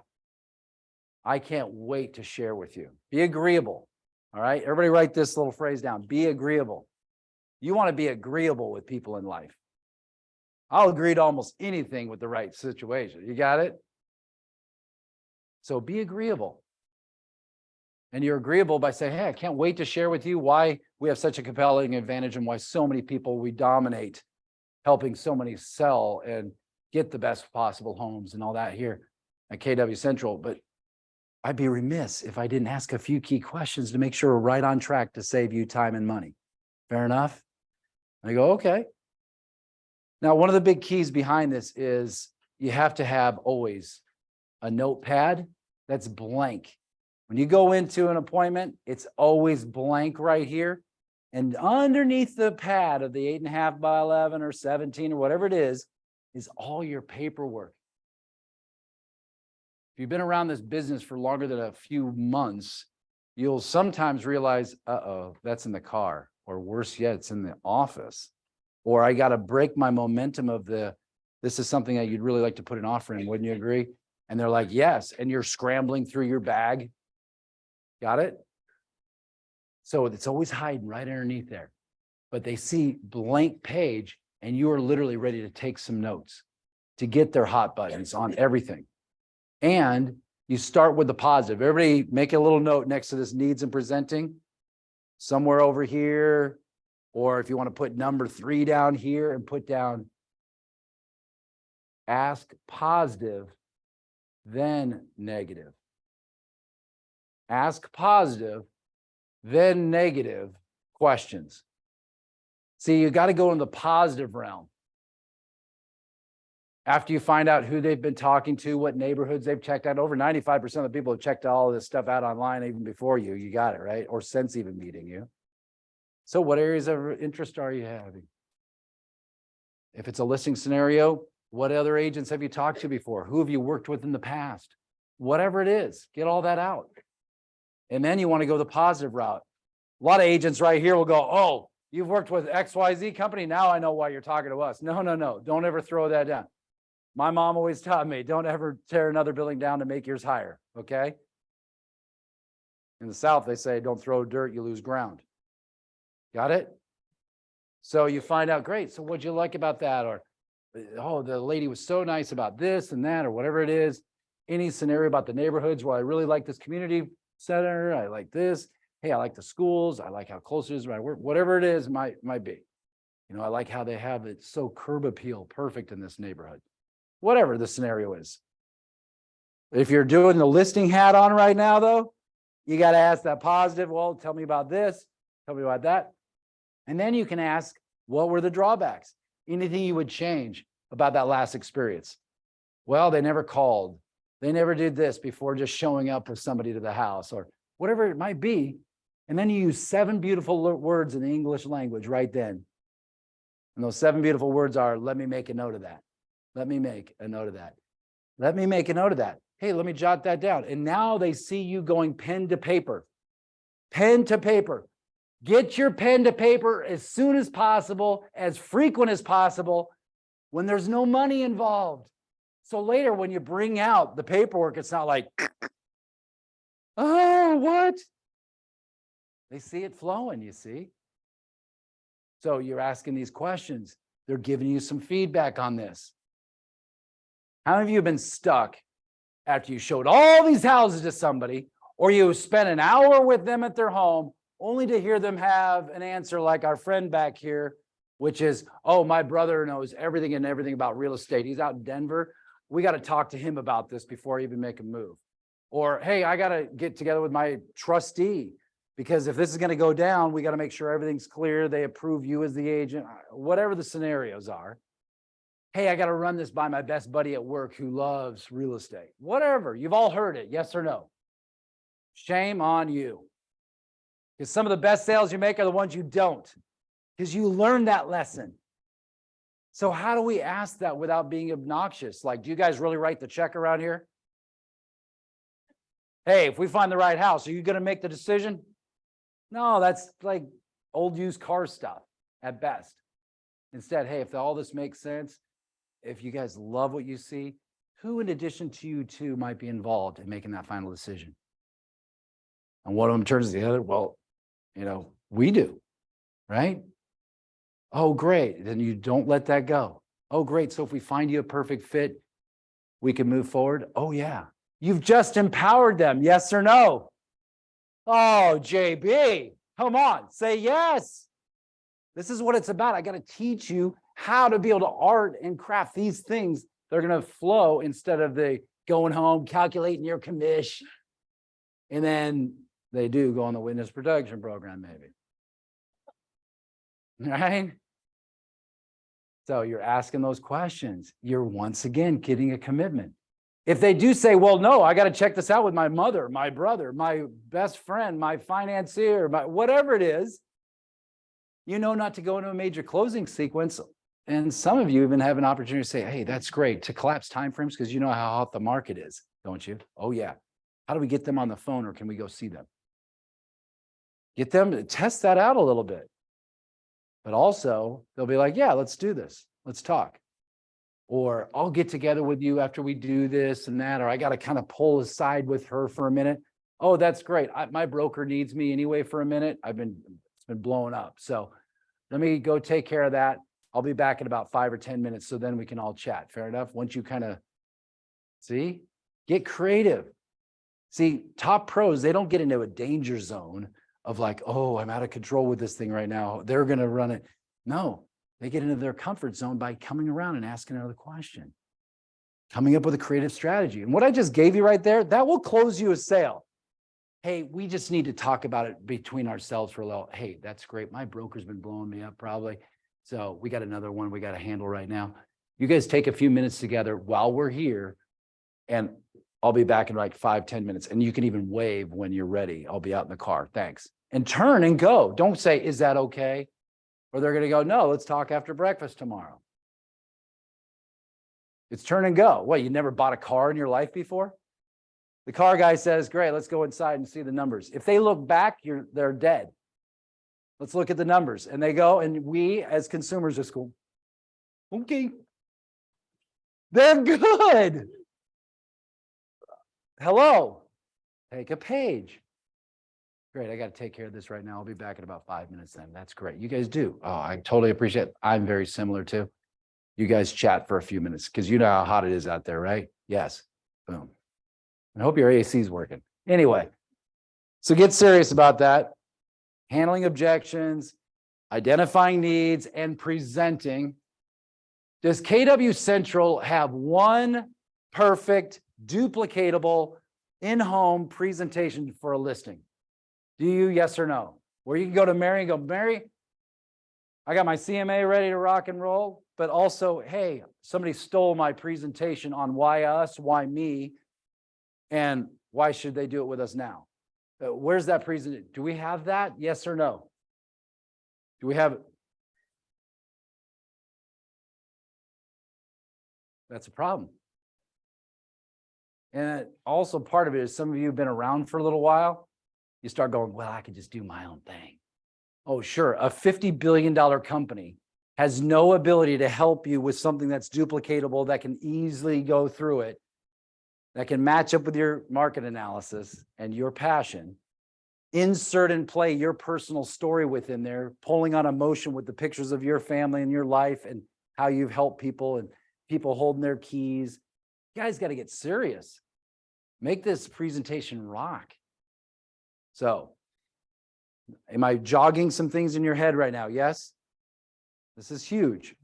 I can't wait to share with you. Be agreeable. All right, everybody write this little phrase down. Be agreeable. You want to be agreeable with people in life. I'll agree to almost anything with the right situation. You got it? So be agreeable. And you're agreeable by saying, hey, I can't wait to share with you why we have such a compelling advantage and why so many people we dominate, helping so many sell and get the best possible homes and all that here at KW Central. But I'd be remiss if I didn't ask a few key questions to make sure we're right on track to save you time and money. Fair enough? And I go, okay. Now, one of the big keys behind this is you have to have always a notepad that's blank. When you go into an appointment, it's always blank right here. And underneath the pad of the 8.5 by 11 or 17 or whatever it is all your paperwork. If you've been around this business for longer than a few months, you'll sometimes realize, that's in the car, or worse yet, it's in the office. Or I got to break my momentum of this is something that you'd really like to put an offer in, wouldn't you agree? And they're like, yes. And you're scrambling through your bag. Got it? So it's always hiding right underneath there. But they see blank page and you are literally ready to take some notes to get their hot buttons on everything. And you start with the positive. Everybody make a little note next to this needs and presenting somewhere over here. Or if you want to put number 3 down here and put down ask positive, then negative. Ask positive, then negative questions. See, you got to go in the positive realm. After you find out who they've been talking to, what neighborhoods they've checked out, over 95% of the people have checked all of this stuff out online even before you. You got it, right? Or since even meeting you. So what areas of interest are you having? If it's a listing scenario, what other agents have you talked to before? Who have you worked with in the past? Whatever it is, get all that out. And then you want to go the positive route. A lot of agents right here will go, oh, you've worked with XYZ company. Now I know why you're talking to us. No, no, no. Don't ever throw that down. My mom always taught me, don't ever tear another building down to make yours higher. Okay. In the South, they say, don't throw dirt, you lose ground. Got it? So you find out, great. So what'd you like about that? Or, oh, the lady was so nice about this and that, or whatever it is. Any scenario about the neighborhoods where I really like this community center. I like this. Hey, I like the schools. I like how close it is to my work. Whatever it is, might be. You know, I like how they have it so curb appeal, perfect in this neighborhood. Whatever the scenario is. If you're doing the listing hat on right now, though, you got to ask that positive. Well, tell me about this. Tell me about that. And then you can ask, what were the drawbacks? Anything you would change about that last experience? Well, they never called. They never did this before just showing up with somebody to the house or whatever it might be. And then you use 7 beautiful words in the English language right then. And those 7 beautiful words are, let me make a note of that. Let me make a note of that. Let me make a note of that. Hey, let me jot that down. And now they see you going pen to paper. Pen to paper. Get your pen to paper as soon as possible, as frequent as possible, when there's no money involved. So later when you bring out the paperwork, it's not like, oh, what? They see it flowing, you see. So you're asking these questions. They're giving you some feedback on this. How many of you have been stuck after you showed all these houses to somebody, or you spent an hour with them at their home, only to hear them have an answer like our friend back here, which is, oh, my brother knows everything and everything about real estate. He's out in Denver. We got to talk to him about this before I even make a move. Or, hey, I got to get together with my trustee because if this is going to go down, we got to make sure everything's clear. They approve you as the agent, whatever the scenarios are. Hey, I got to run this by my best buddy at work who loves real estate. Whatever. You've all heard it. Yes or no? Shame on you. Because some of the best sales you make are the ones you don't. Because you learned that lesson. So how do we ask that without being obnoxious? Like, do you guys really write the check around here? Hey, if we find the right house, are you going to make the decision? No, that's like old used car stuff at best. Instead, hey, if all this makes sense, if you guys love what you see, who in addition to you two might be involved in making that final decision? And one of them turns to the other, well, you know, we do, right? Oh, great. Then you don't let that go. Oh, great. So if we find you a perfect fit, we can move forward. Oh, yeah. You've just empowered them. Yes or no? Oh, JB, come on, say yes. This is what it's about. I got to teach you how to be able to art and craft these things that are going to flow instead of the going home, calculating your commish. And then they do go on the witness protection program, maybe. Right? So you're asking those questions. You're once again getting a commitment. If they do say, well, no, I got to check this out with my mother, my brother, my best friend, my financier, my whatever it is, you know not to go into a major closing sequence. And some of you even have an opportunity to say, hey, that's great, to collapse timeframes because you know how hot the market is, don't you? Oh, yeah. How do we get them on the phone or can we go see them? Get them to test that out a little bit. But also they'll be like, yeah, let's do this. Let's talk. Or I'll get together with you after we do this and that, or I got to kind of pull aside with her for a minute. Oh, that's great. My broker needs me anyway for a minute. It's been blowing up. So let me go take care of that. I'll be back in about 5 or 10 minutes. So then we can all chat. Fair enough. Once you kind of get creative. See, top pros, they don't get into a danger zone of like, oh, I'm out of control with this thing right now. They're going to run it. No, they get into their comfort zone by coming around and asking another question, coming up with a creative strategy. And what I just gave you right there, that will close you a sale. Hey, we just need to talk about it between ourselves for a little. Hey, that's great. My broker's been blowing me up probably. So we got another one we got to handle right now. You guys take a few minutes together while we're here, and I'll be back in like 5, 10 minutes. And you can even wave when you're ready. I'll be out in the car. Thanks. And turn and go. Don't say, is that okay? Or they're going to go, no, let's talk after breakfast tomorrow. It's turn and go. What, you never bought a car in your life before? The car guy says, great, let's go inside and see the numbers. If they look back, they're dead. Let's look at the numbers. And they go, and we as consumers just go, okay. They're good. Hello. Take a page. Great, I got to take care of this right now. I'll be back in about 5 minutes then. That's great. You guys do. Oh, I totally appreciate it. I'm very similar too. You guys chat for a few minutes because you know how hot it is out there, right? Yes. Boom. I hope your AC is working. Anyway, so get serious about that. Handling objections, identifying needs, and presenting. Does KW Central have one perfect, duplicatable, in-home presentation for a listing? Do you, yes or no? Where you can go to Mary and go, Mary, I got my CMA ready to rock and roll, but also, hey, somebody stole my presentation on why us, why me, and why should they do it with us now? Where's that presentation? Do we have that? Yes or no? Do we have it? That's a problem. And also part of it is some of you have been around for a little while. You start going, well, I could just do my own thing. Oh, sure. A $50 billion company has no ability to help you with something that's duplicatable, that can easily go through it, that can match up with your market analysis and your passion. Insert and play your personal story within there, pulling on emotion with the pictures of your family and your life and how you've helped people and people holding their keys. You guys got to get serious. Make this presentation rock. So, am I jogging some things in your head right now? Yes? This is huge.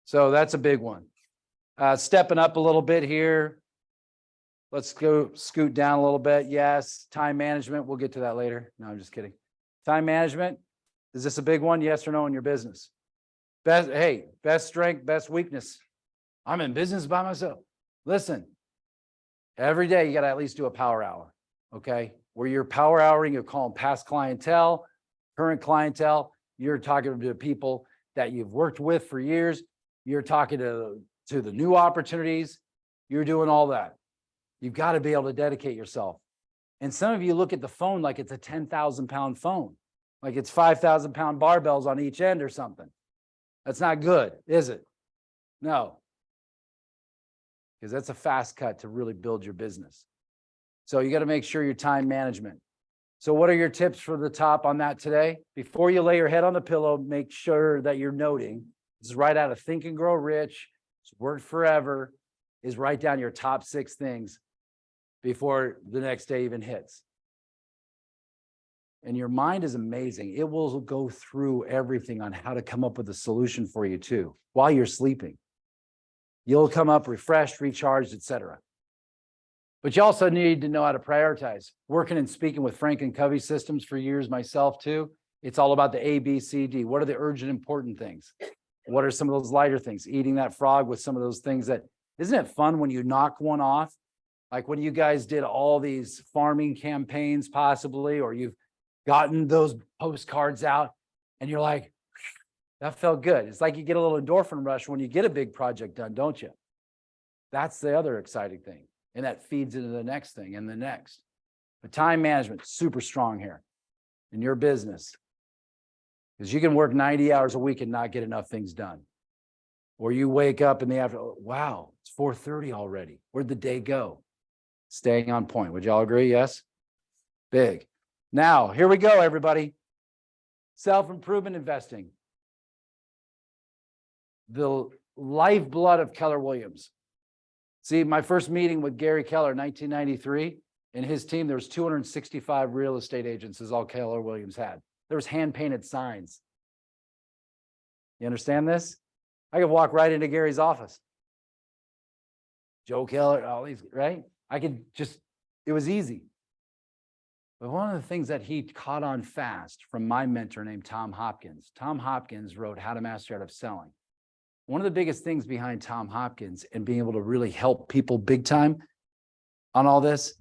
So that's a big one. Stepping up a little bit here. Let's go scoot down a little bit. Yes. Time management. We'll get to that later. No, I'm just kidding. Time management. Is this a big one? Yes or no in your business? Best strength, best weakness. I'm in business by myself. Listen, every day you got to at least do a power hour. Okay. Where you're power houring, you're calling past clientele, current clientele. You're talking to people that you've worked with for years. You're talking to the new opportunities. You're doing all that. You've got to be able to dedicate yourself. And some of you look at the phone like it's a 10,000 pound phone, like it's 5,000 pound barbells on each end or something. That's not good, is it? No. Because that's a fast cut to really build your business. So you got to make sure your time management. So what are your tips for the top on that today? Before you lay your head on the pillow, make sure that you're noting. This is right out of Think and Grow Rich. It's worked forever. Is write down your top 6 things before the next day even hits. And your mind is amazing. It will go through everything on how to come up with a solution for you too, while you're sleeping. You'll come up refreshed, recharged, etc. But you also need to know how to prioritize. Working and speaking with Frank and Covey systems for years myself too. It's all about the A, B, C, D. What are the urgent, important things? What are some of those lighter things? Eating that frog with some of those things that, isn't it fun when you knock one off? Like when you guys did all these farming campaigns possibly, or you've gotten those postcards out and you're like, that felt good. It's like you get a little endorphin rush when you get a big project done, don't you? That's the other exciting thing. And that feeds into the next thing and the next. But time management, super strong here in your business. Because you can work 90 hours a week and not get enough things done. Or you wake up in the afternoon, wow, it's 4:30 already. Where'd the day go? Staying on point. Would y'all agree? Yes? Big. Now, here we go, everybody. Self-improvement investing. The lifeblood of Keller Williams. See, my first meeting with Gary Keller in 1993, and his team, there was 265 real estate agents is all Keller Williams had. There was hand-painted signs. You understand this? I could walk right into Gary's office. Joe Keller, all these, right? I could just, it was easy. But one of the things that he caught on fast from my mentor named Tom Hopkins. Tom Hopkins wrote How to Master the Art of Selling. One of the biggest things behind Tom Hopkins and being able to really help people big time on all this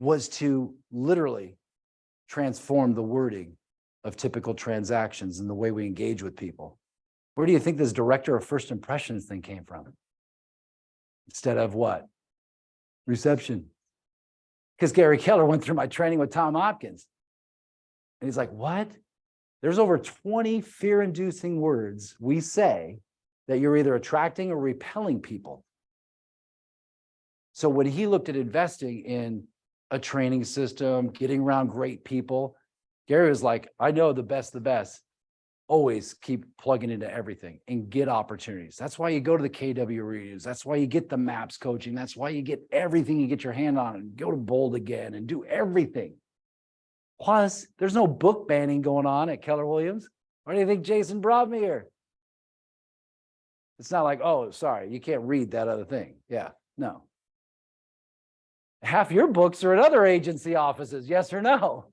was to literally transform the wording of typical transactions and the way we engage with people. Where do you think this director of first impressions thing came from? Instead of what? Reception. Because Gary Keller went through my training with Tom Hopkins. And he's like, what? There's over 20 fear-inducing words we say that you're either attracting or repelling people. So when he looked at investing in a training system, getting around great people, Gary was like, I know the best. Always keep plugging into everything and get opportunities. That's why you go to the KW reviews. That's why you get the MAPS coaching. That's why you get everything you get your hand on and go to Bold again and do everything. Plus, there's no book banning going on at Keller Williams. Why do you think Jason brought me here? It's not like, oh, sorry, you can't read that other thing. Yeah, no. Half your books are at other agency offices, yes or no?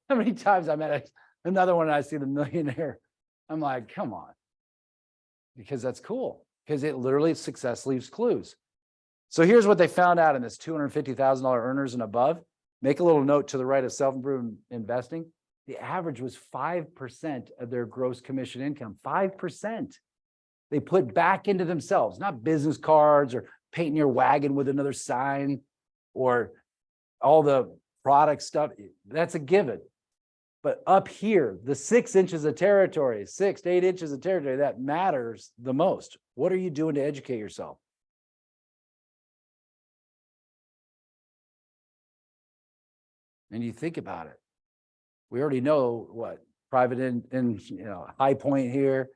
How many times I met another one and I see the millionaire? I'm like, come on. Because that's cool. Because it literally, success leaves clues. So here's what they found out in this $250,000 earners and above. Make a little note to the right of self-improvement investing. The average was 5% of their gross commission income. 5%. They put back into themselves, not business cards or painting your wagon with another sign or all the product stuff. That's a given. But up here, the 6 inches of territory, 6 to 8 inches of territory, that matters the most. What are you doing to educate yourself? And you think about it. We already know what private in High Point here.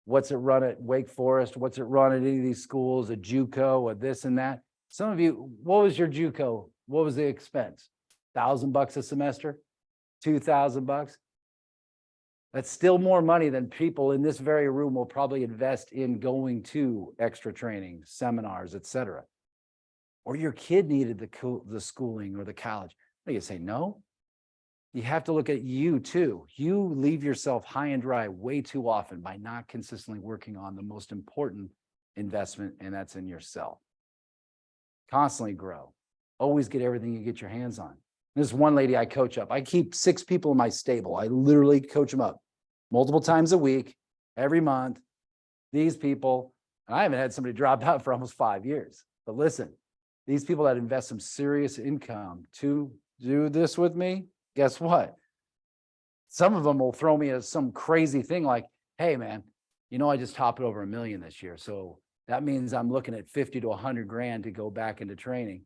What's it run at Wake Forest? What's it run at any of these schools? A JUCO, a this and that. Some of you, what was your JUCO? What was the expense? $1,000 a semester? $2,000? That's still more money than people in this very room will probably invest in going to extra training, seminars, etc. Or your kid needed the schooling or the college. You say no. You have to look at you too. You leave yourself high and dry way too often by not consistently working on the most important investment, and that's in yourself. Constantly grow. Always get everything you get your hands on. There's one lady I coach up. I keep 6 people in my stable. I literally coach them up multiple times a week, every month. These people, and I haven't had somebody drop out for almost 5 years. But listen, these people that invest some serious income to do this with me, guess what? Some of them will throw me as some crazy thing like, hey man, I just topped over $1 million this year. So that means I'm looking at 50 to 100 grand to go back into training.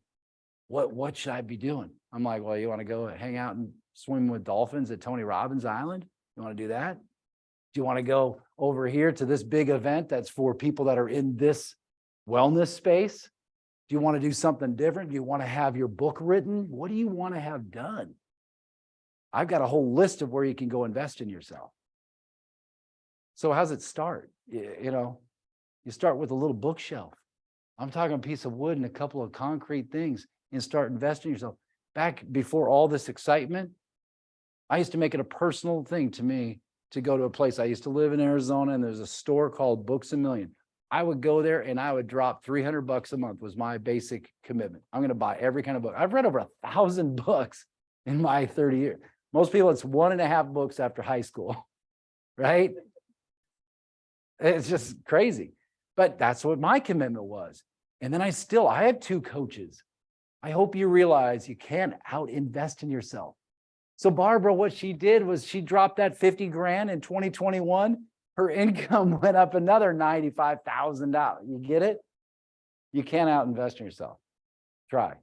What should I be doing? I'm like, well, you want to go hang out and swim with dolphins at Tony Robbins Island? You want to do that? Do you want to go over here to this big event that's for people that are in this wellness space? Do you want to do something different? Do you want to have your book written? What do you want to have done? I've got a whole list of where you can go invest in yourself. So how's it start? You start with a little bookshelf. I'm talking a piece of wood and a couple of concrete things and start investing in yourself. Back before all this excitement, I used to make it a personal thing to me to go to a place. I used to live in Arizona and there's a store called Books A Million. I would go there and I would drop $300 a month was my basic commitment. I'm going to buy every kind of book. I've read over 1,000 books in my 30 years. Most people, it's 1.5 books after high school, right? It's just crazy. But that's what my commitment was. And then I have 2 coaches. I hope you realize you can't out invest in yourself. So Barbara, what she did was she dropped that 50 grand in 2021. Her income went up another $95,000. You get it? You can't out-invest in yourself. Try.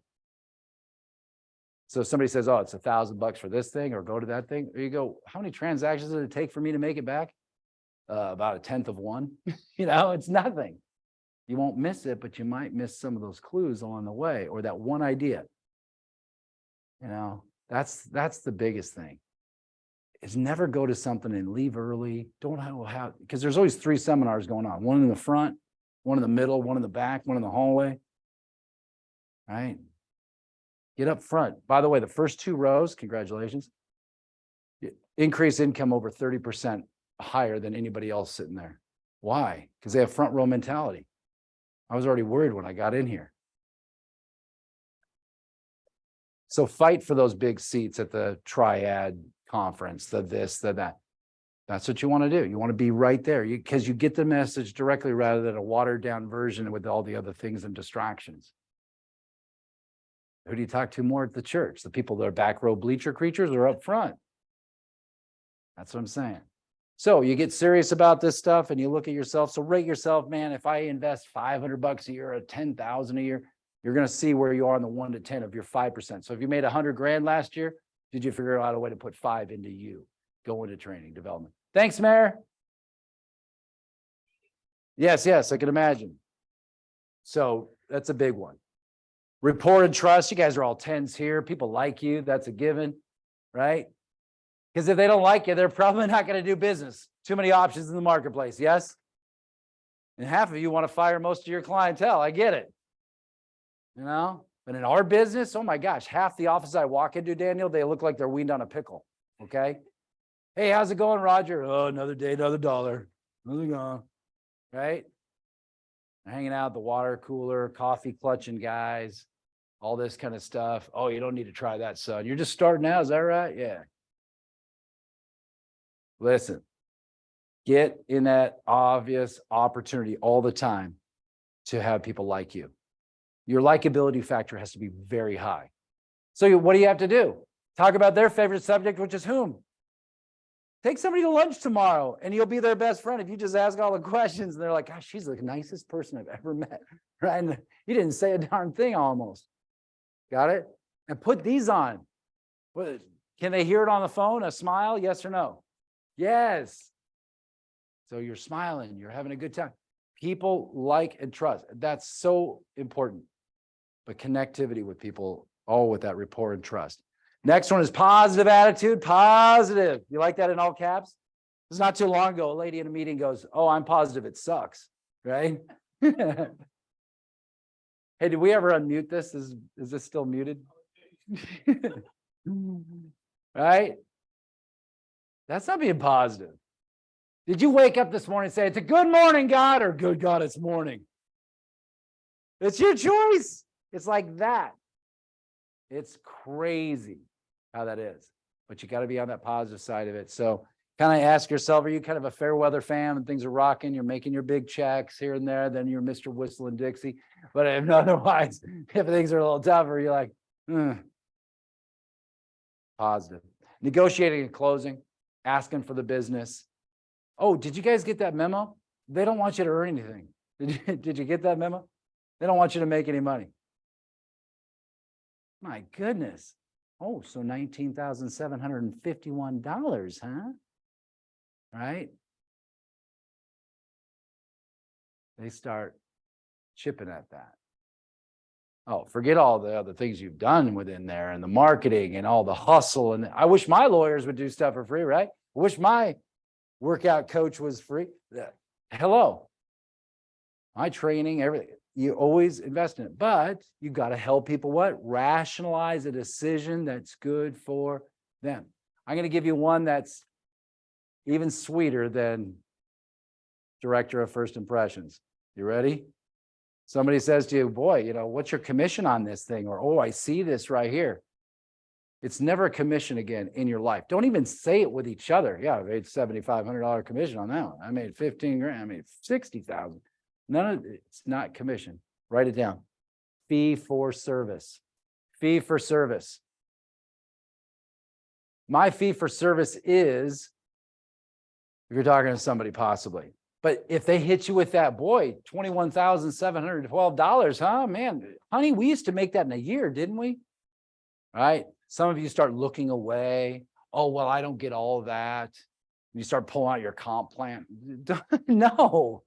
So somebody says, oh, it's $1,000 for this thing or go to that thing. There you go. How many transactions does it take for me to make it back? About 1/10 of one. It's nothing. You won't miss it, but you might miss some of those clues along the way or that one idea. That's the biggest thing. Is never go to something and leave early. Don't have because there's always 3 seminars going on. One in the front, one in the middle, one in the back, one in the hallway. Right? Get up front. By the way, the first 2 rows, congratulations. Increase income over 30% higher than anybody else sitting there. Why? Because they have front row mentality. I was already worried when I got in here. So fight for those big seats at the triad conference, the this, the that. That's what you want to do. You want to be right there because you get the message directly rather than a watered down version with all the other things and distractions. Who do you talk to more at the church? The people that are back row bleacher creatures or up front? That's what I'm saying. So you get serious about this stuff and you look at yourself. So rate yourself, man. If I invest $500 a year or $10,000 a year, you're going to see where you are in the 1 to 10 of your 5%. So if you made 100 grand last year, did you figure out a way to put 5 into you? Go into training development. Thanks, Mayor. Yes, I can imagine. So that's a big one. Rapport and trust. You guys are all 10s here. People like you. That's a given, right? Because if they don't like you, they're probably not going to do business. Too many options in the marketplace. Yes. And half of you want to fire most of your clientele. I get it. But in our business, oh my gosh, half the office I walk into, Daniel, they look like they're weaned on a pickle. Okay. Hey, how's it going, Roger? Oh, another day, another dollar. Moving on. Right. Hanging out at the water cooler, coffee clutching guys, all this kind of stuff. Oh, you don't need to try that, son. You're just starting out. Is that right? Yeah. Listen, get in that obvious opportunity all the time to have people like you. Your likability factor has to be very high. So what do you have to do? Talk about their favorite subject, which is whom? Take somebody to lunch tomorrow and you'll be their best friend. If you just ask all the questions and they're like, gosh, she's the nicest person I've ever met. Right? And you didn't say a darn thing almost. Got it? And put these on. Can they hear it on the phone? A smile? Yes or no? Yes. So you're smiling, you're having a good time. People like and trust. That's so important. But connectivity with people, all with that rapport and trust. Next one is positive attitude. Positive. You like that in all caps? It's not too long ago, a lady in a meeting goes, oh, I'm positive. It sucks. Right? Hey, did we ever unmute this? Is this still muted? Right? That's not being positive. Did you wake up this morning and say, it's a good morning, God, or good God, it's morning? It's your choice. It's like that. It's crazy how that is. But you got to be on that positive side of it. So kind of ask yourself, are you kind of a fair weather fan and things are rocking? You're making your big checks here and there. Then you're Mr. Whistle and Dixie. But if otherwise, if things are a little tougher, you're like, positive. Negotiating and closing, asking for the business. Oh, did you guys get that memo? They don't want you to earn anything. Did you get that memo? They don't want you to make any money. My goodness. Oh, so $19,751, huh? Right? They start chipping at that. Oh, forget all the other things you've done within there and the marketing and all the hustle. And I wish my lawyers would do stuff for free, right? I wish my workout coach was free. Hello. My training, everything. You always invest in it, but you got to help people what? Rationalize a decision that's good for them. I'm going to give you one that's even sweeter than director of first impressions. You ready? Somebody says to you, boy, what's your commission on this thing? Or, oh, I see this right here. It's never a commission again in your life. Don't even say it with each other. Yeah, I made $7,500 commission on that one. I made 15 grand. I made 60,000. None of it's not commission. Write it down. Fee for service. Fee for service. My fee for service is, if you're talking to somebody possibly, but if they hit you with that, boy, $21,712, huh, man, honey, we used to make that in a year, didn't we? Right? Some of you start looking away. Oh, well, I don't get all of that. You start pulling out your comp plan. No.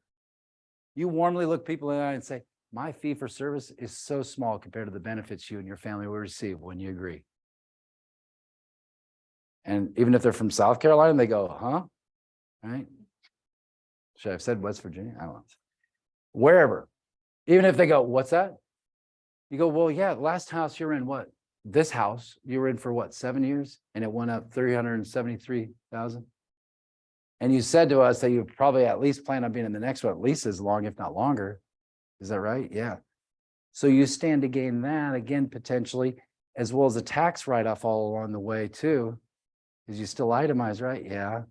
You warmly look people in the eye and say, my fee for service is so small compared to the benefits you and your family will receive when you agree. And even if they're from South Carolina, they go, huh? Right? Should I have said West Virginia? I don't know. Wherever. Even if they go, what's that? You go, well, yeah, last house you're in, what? This house you were in for what, 7 years? And it went up 373,000. And you said to us that you probably at least plan on being in the next one at least as long, if not longer. Is that right? Yeah. So you stand to gain that again, potentially, as well as a tax write-off all along the way too. Because you still itemize, right? Yeah.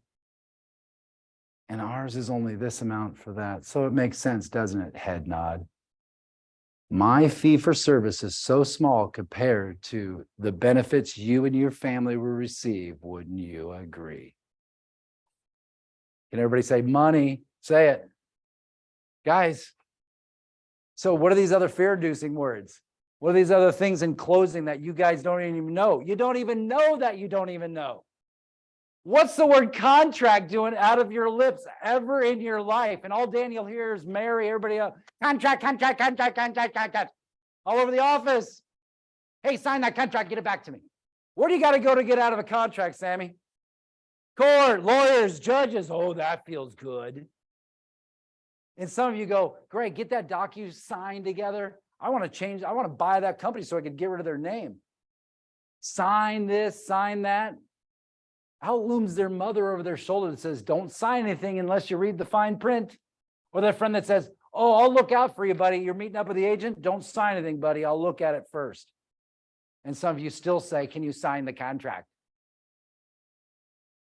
And ours is only this amount for that. So it makes sense, doesn't it? Head nod. My fee for service is so small compared to the benefits you and your family will receive. Wouldn't you agree? Can everybody say money? Say it. Guys, so what are these other fear-inducing words? What are these other things in closing that you guys don't even know? You don't even know that you don't even know. What's the word contract doing out of your lips ever in your life? And all Daniel hears, Mary, everybody else, contract, all over the office. Hey, sign that contract, get it back to me. Where do you got to go to get out of a contract, Sammy? Court, lawyers, judges. Oh, that feels good. And some of you go, great, get that DocuSign together. I want to buy that company so I could get rid of their name. Sign this, sign that. Out looms their mother over their shoulder that says, don't sign anything unless you read the fine print. Or their friend that says, oh, I'll look out for you, buddy. You're meeting up with the agent. Don't sign anything, buddy. I'll look at it first. And some of you still say, can you sign the contract?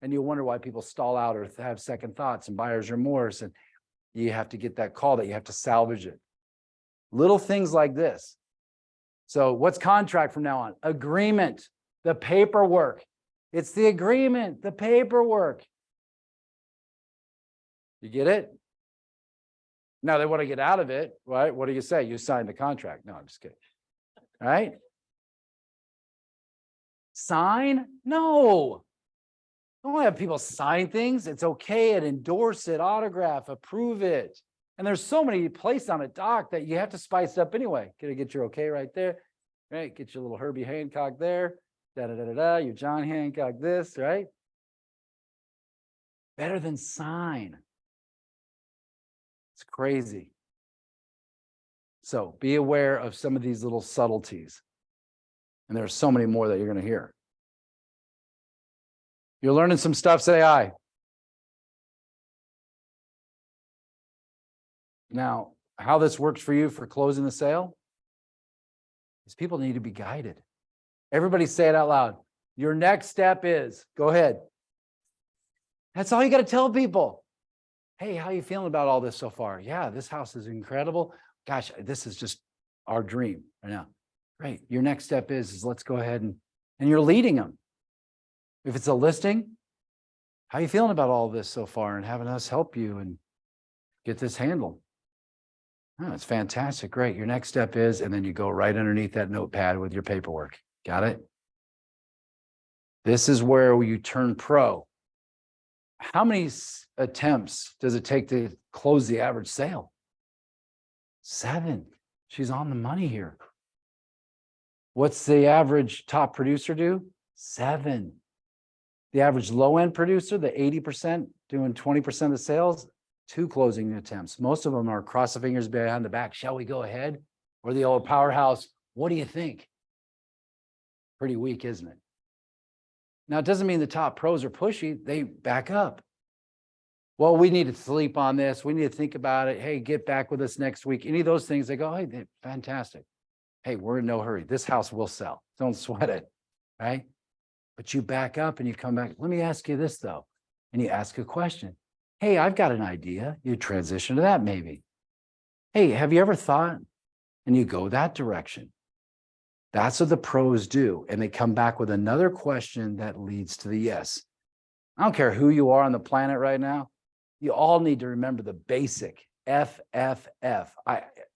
And you'll wonder why people stall out or have second thoughts and buyer's remorse. And you have to get that call that you have to salvage it. Little things like this. So what's contract from now on? Agreement, the paperwork. It's the agreement, the paperwork. You get it? Now they want to get out of it, right? What do you say? You signed the contract. No, I'm just kidding. Right? Sign? No. Don't have people sign things. It's okay and endorse it, autograph, approve it. And there's so many places on a doc that you have to spice it up anyway. Gotta get your okay right there, right? Get your little Herbie Hancock there, your John Hancock this, right? Better than sign. It's crazy. So be aware of some of these little subtleties. And there's so many more that you're going to hear. You're learning some stuff, say aye. Now, how this works for you for closing the sale is people need to be guided. Everybody say it out loud. Your next step is, go ahead. That's all you got to tell people. Hey, how you feeling about all this so far? Yeah, this house is incredible. Gosh, this is just our dream right now. Great. Your next step is let's go ahead and you're leading them. If it's a listing, how you feeling about all this so far and having us help you and get this handled? Oh, it's fantastic. Great. Your next step is, and then you go right underneath that notepad with your paperwork. Got it? This is where you turn pro. How many attempts does it take to close the average sale? 7. She's on the money here. What's the average top producer do? 7. The average low-end producer, the 80% doing 20% of the sales, 2 closing attempts. Most of them are cross the fingers behind the back. Shall we go ahead? Or the old powerhouse, what do you think? Pretty weak, isn't it? Now, it doesn't mean the top pros are pushy. They back up. Well, we need to sleep on this. We need to think about it. Hey, get back with us next week. Any of those things, they go, hey, fantastic. Hey, we're in no hurry. This house will sell. Don't sweat it, right? But you back up and you come back. Let me ask you this, though. And you ask a question. Hey, I've got an idea. You transition to that maybe. Hey, have you ever thought? And you go that direction. That's what the pros do. And they come back with another question that leads to the yes. I don't care who you are on the planet right now. You all need to remember the basic FFF.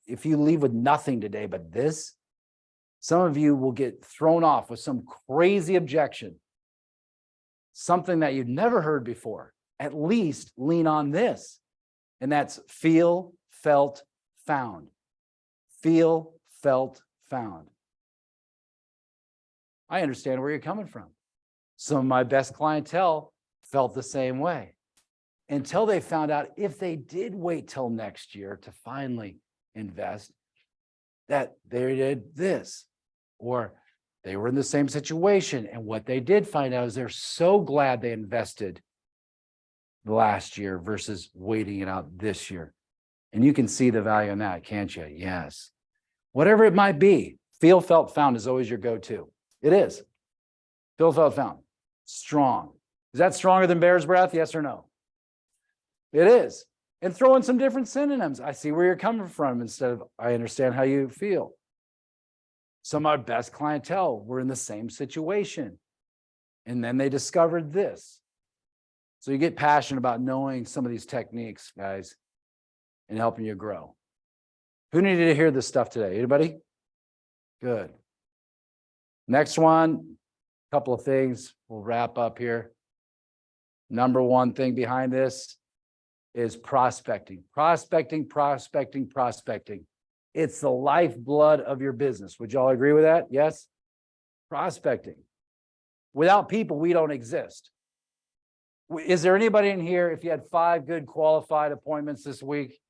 If you leave with nothing today but this, some of you will get thrown off with some crazy objection, something that you've never heard before. At least lean on this. And that's feel, felt, found. Feel, felt, found. I understand where you're coming from. Some of my best clientele felt the same way until they found out if they did wait till next year to finally invest, that they did this, or they were in the same situation. And what they did find out is they're so glad they invested last year versus waiting it out this year. And you can see the value in that, can't you? Yes. Whatever it might be, feel, felt, found is always your go-to. It is. Feel, felt, found. Strong. Is that stronger than bear's breath? Yes or no? It is. And throw in some different synonyms. I see where you're coming from instead of I understand how you feel. Some of our best clientele were in the same situation. And then they discovered this. So you get passionate about knowing some of these techniques, guys, and helping you grow. Who needed to hear this stuff today? Anybody? Good. Next one, a couple of things. We'll wrap up here. Number one thing behind this is prospecting. Prospecting. It's the lifeblood of your business. Would y'all agree with that? Yes? Prospecting. Without people, we don't exist. Is there anybody in here, if you had 5 good qualified appointments this week,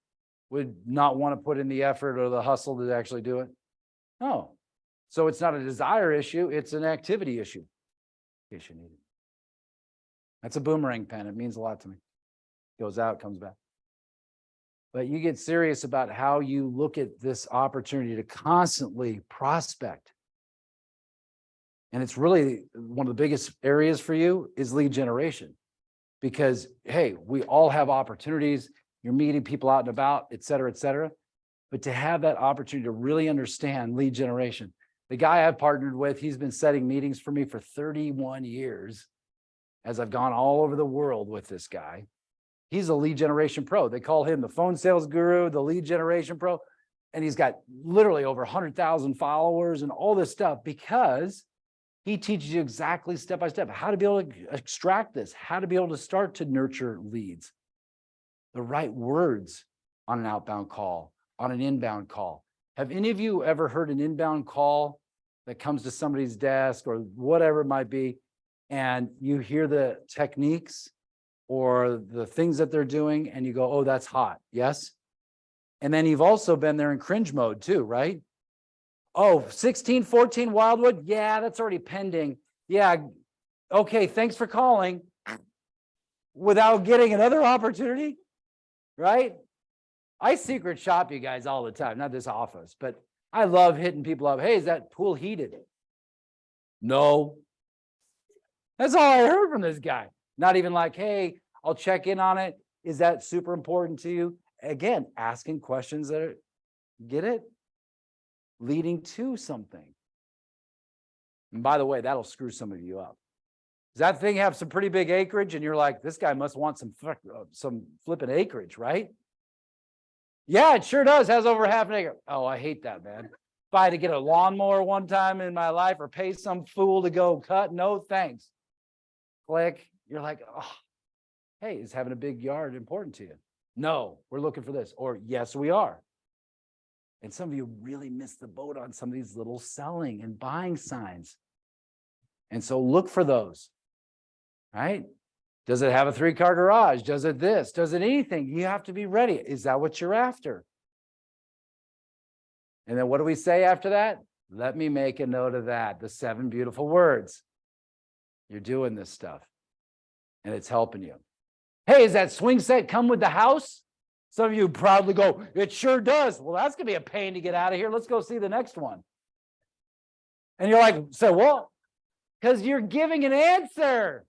would not want to put in the effort or the hustle to actually do it? No. So it's not a desire issue, it's an activity issue. In case you need it. That's a boomerang pen. It means a lot to me. Goes out, comes back. But you get serious about how you look at this opportunity to constantly prospect. And it's really one of the biggest areas for you is lead generation. Because, hey, we all have opportunities. You're meeting people out and about, et cetera, et cetera. But to have that opportunity to really understand lead generation. The guy I've partnered with, he's been setting meetings for me for 31 years as I've gone all over the world with this guy. He's a lead generation pro. They call him the phone sales guru, the lead generation pro. And he's got literally over 100,000 followers and all this stuff because he teaches you exactly step by step how to be able to extract this, how to be able to start to nurture leads, the right words on an outbound call, on an inbound call. Have any of you ever heard an inbound call that comes to somebody's desk or whatever it might be, and you hear the techniques or the things that they're doing and you go, oh, that's hot. Yes. And then you've also been there in cringe mode too, right? Oh, 1614 Wildwood. Yeah, that's already pending. Yeah. Okay. Thanks for calling without getting another opportunity. Right. I secret shop you guys all the time, not this office, but I love hitting people up. Hey, is that pool heated? No. That's all I heard from this guy. Not even like, hey, I'll check in on it. Is that super important to you? Again, asking questions that are, get it? Leading to something. And by the way, that'll screw some of you up. Does that thing have some pretty big acreage? And you're like, this guy must want some flipping acreage, right? Yeah, it sure does. Has over half an acre. Oh, I hate that, man. If I had to get a lawnmower one time in my life or pay some fool to go cut, no thanks. Click. You're like, oh, hey, is having a big yard important to you? No, we're looking for this. Or yes, we are. And some of you really missed the boat on some of these little selling and buying signs. And so look for those, right? Does it have a 3-car garage? Does it this? Does it anything? You have to be ready. Is that what you're after? And then what do we say after that? Let me make a note of that. The 7 beautiful words. You're doing this stuff and it's helping you. Hey, is that swing set come with the house? Some of you proudly go, it sure does. Well, that's going to be a pain to get out of here. Let's go see the next one. And you're like, so what? Because you're giving an answer.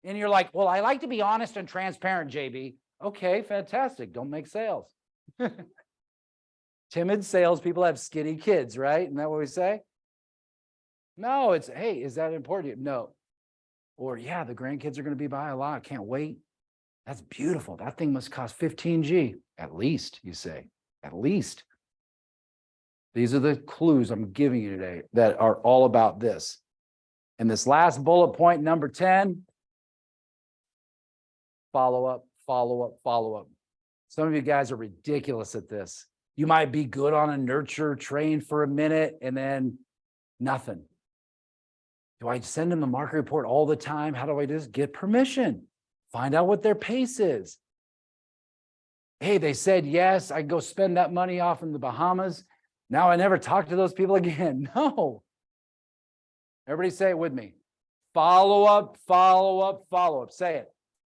And you're like, well, I like to be honest and transparent, JB. Okay, fantastic. Don't make sales. Timid salespeople have skinny kids, right? Isn't that what we say? No, it's, hey, is that important? No. Or yeah, the grandkids are going to be by a lot. Can't wait. That's beautiful. That thing must cost 15 G. At least, you say. At least. These are the clues I'm giving you today that are all about this. And this last bullet point, number 10, follow up, follow up, follow up. Some of you guys are ridiculous at this. You might be good on a nurture train for a minute and then nothing. Do I send them a market report all the time? How do I just get permission? Find out what their pace is. Hey, they said yes, I go spend that money off in the Bahamas. Now I never talk to those people again. No. Everybody say it with me. Follow up, follow up, follow up. Say it.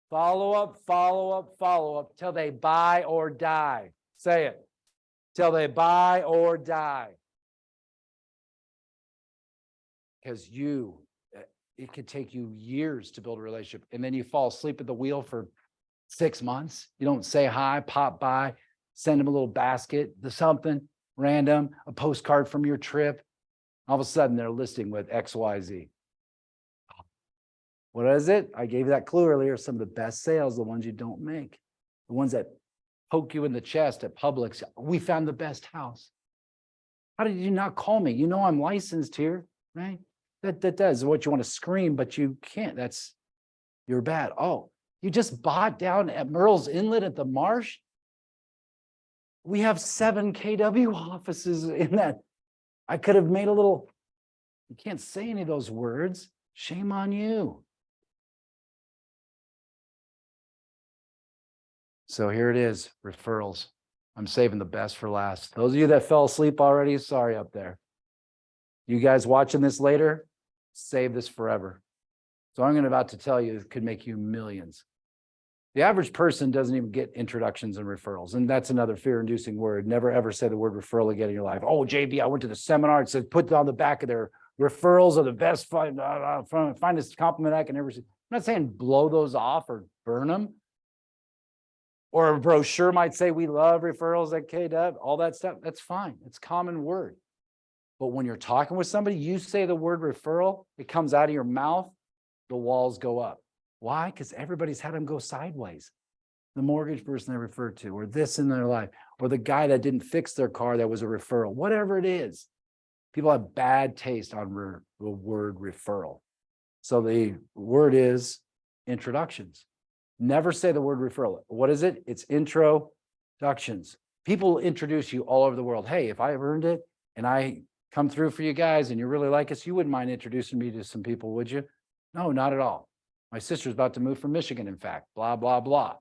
Follow up, follow up, follow up till they buy or die. Say it. Till they buy or die. Because it could take you years to build a relationship. And then you fall asleep at the wheel for 6 months. You don't say hi, pop by, send them a little basket, something random, a postcard from your trip. All of a sudden they're listing with XYZ. What is it? I gave you that clue earlier. Some of the best sales, the ones you don't make, the ones that poke you in the chest at Publix. We found the best house. How did you not call me? You know I'm licensed here, right? That does what you want to scream, but you can't. You're bad. Oh, you just bought down at Merle's Inlet at the Marsh? We have 7 KW offices in that. I could have made a little, you can't say any of those words. Shame on you. So here it is, referrals. I'm saving the best for last. Those of you that fell asleep already, sorry up there. You guys watching this later, save this forever. So I'm about to tell you, it could make you millions. The average person doesn't even get introductions and referrals. And that's another fear-inducing word. Never, ever say the word referral again in your life. Oh, JB, I went to the seminar. It said, put on the back of their referrals are the best, finest compliment I can ever see. I'm not saying blow those off or burn them. Or a brochure might say, we love referrals at KW, all that stuff. That's fine. It's a common word. But when you're talking with somebody, you say the word referral, it comes out of your mouth, the walls go up. Why? Because everybody's had them go sideways. The mortgage person they referred to, or this in their life, or the guy that didn't fix their car that was a referral, whatever it is. People have bad taste on the word referral. So the word is introductions. Never say the word referral. What is it? It's introductions. People introduce you all over the world. Hey, if I have earned it and I come through for you guys and you really like us, you wouldn't mind introducing me to some people, would you? No, not at all. My sister's about to move from Michigan, in fact, blah, blah, blah.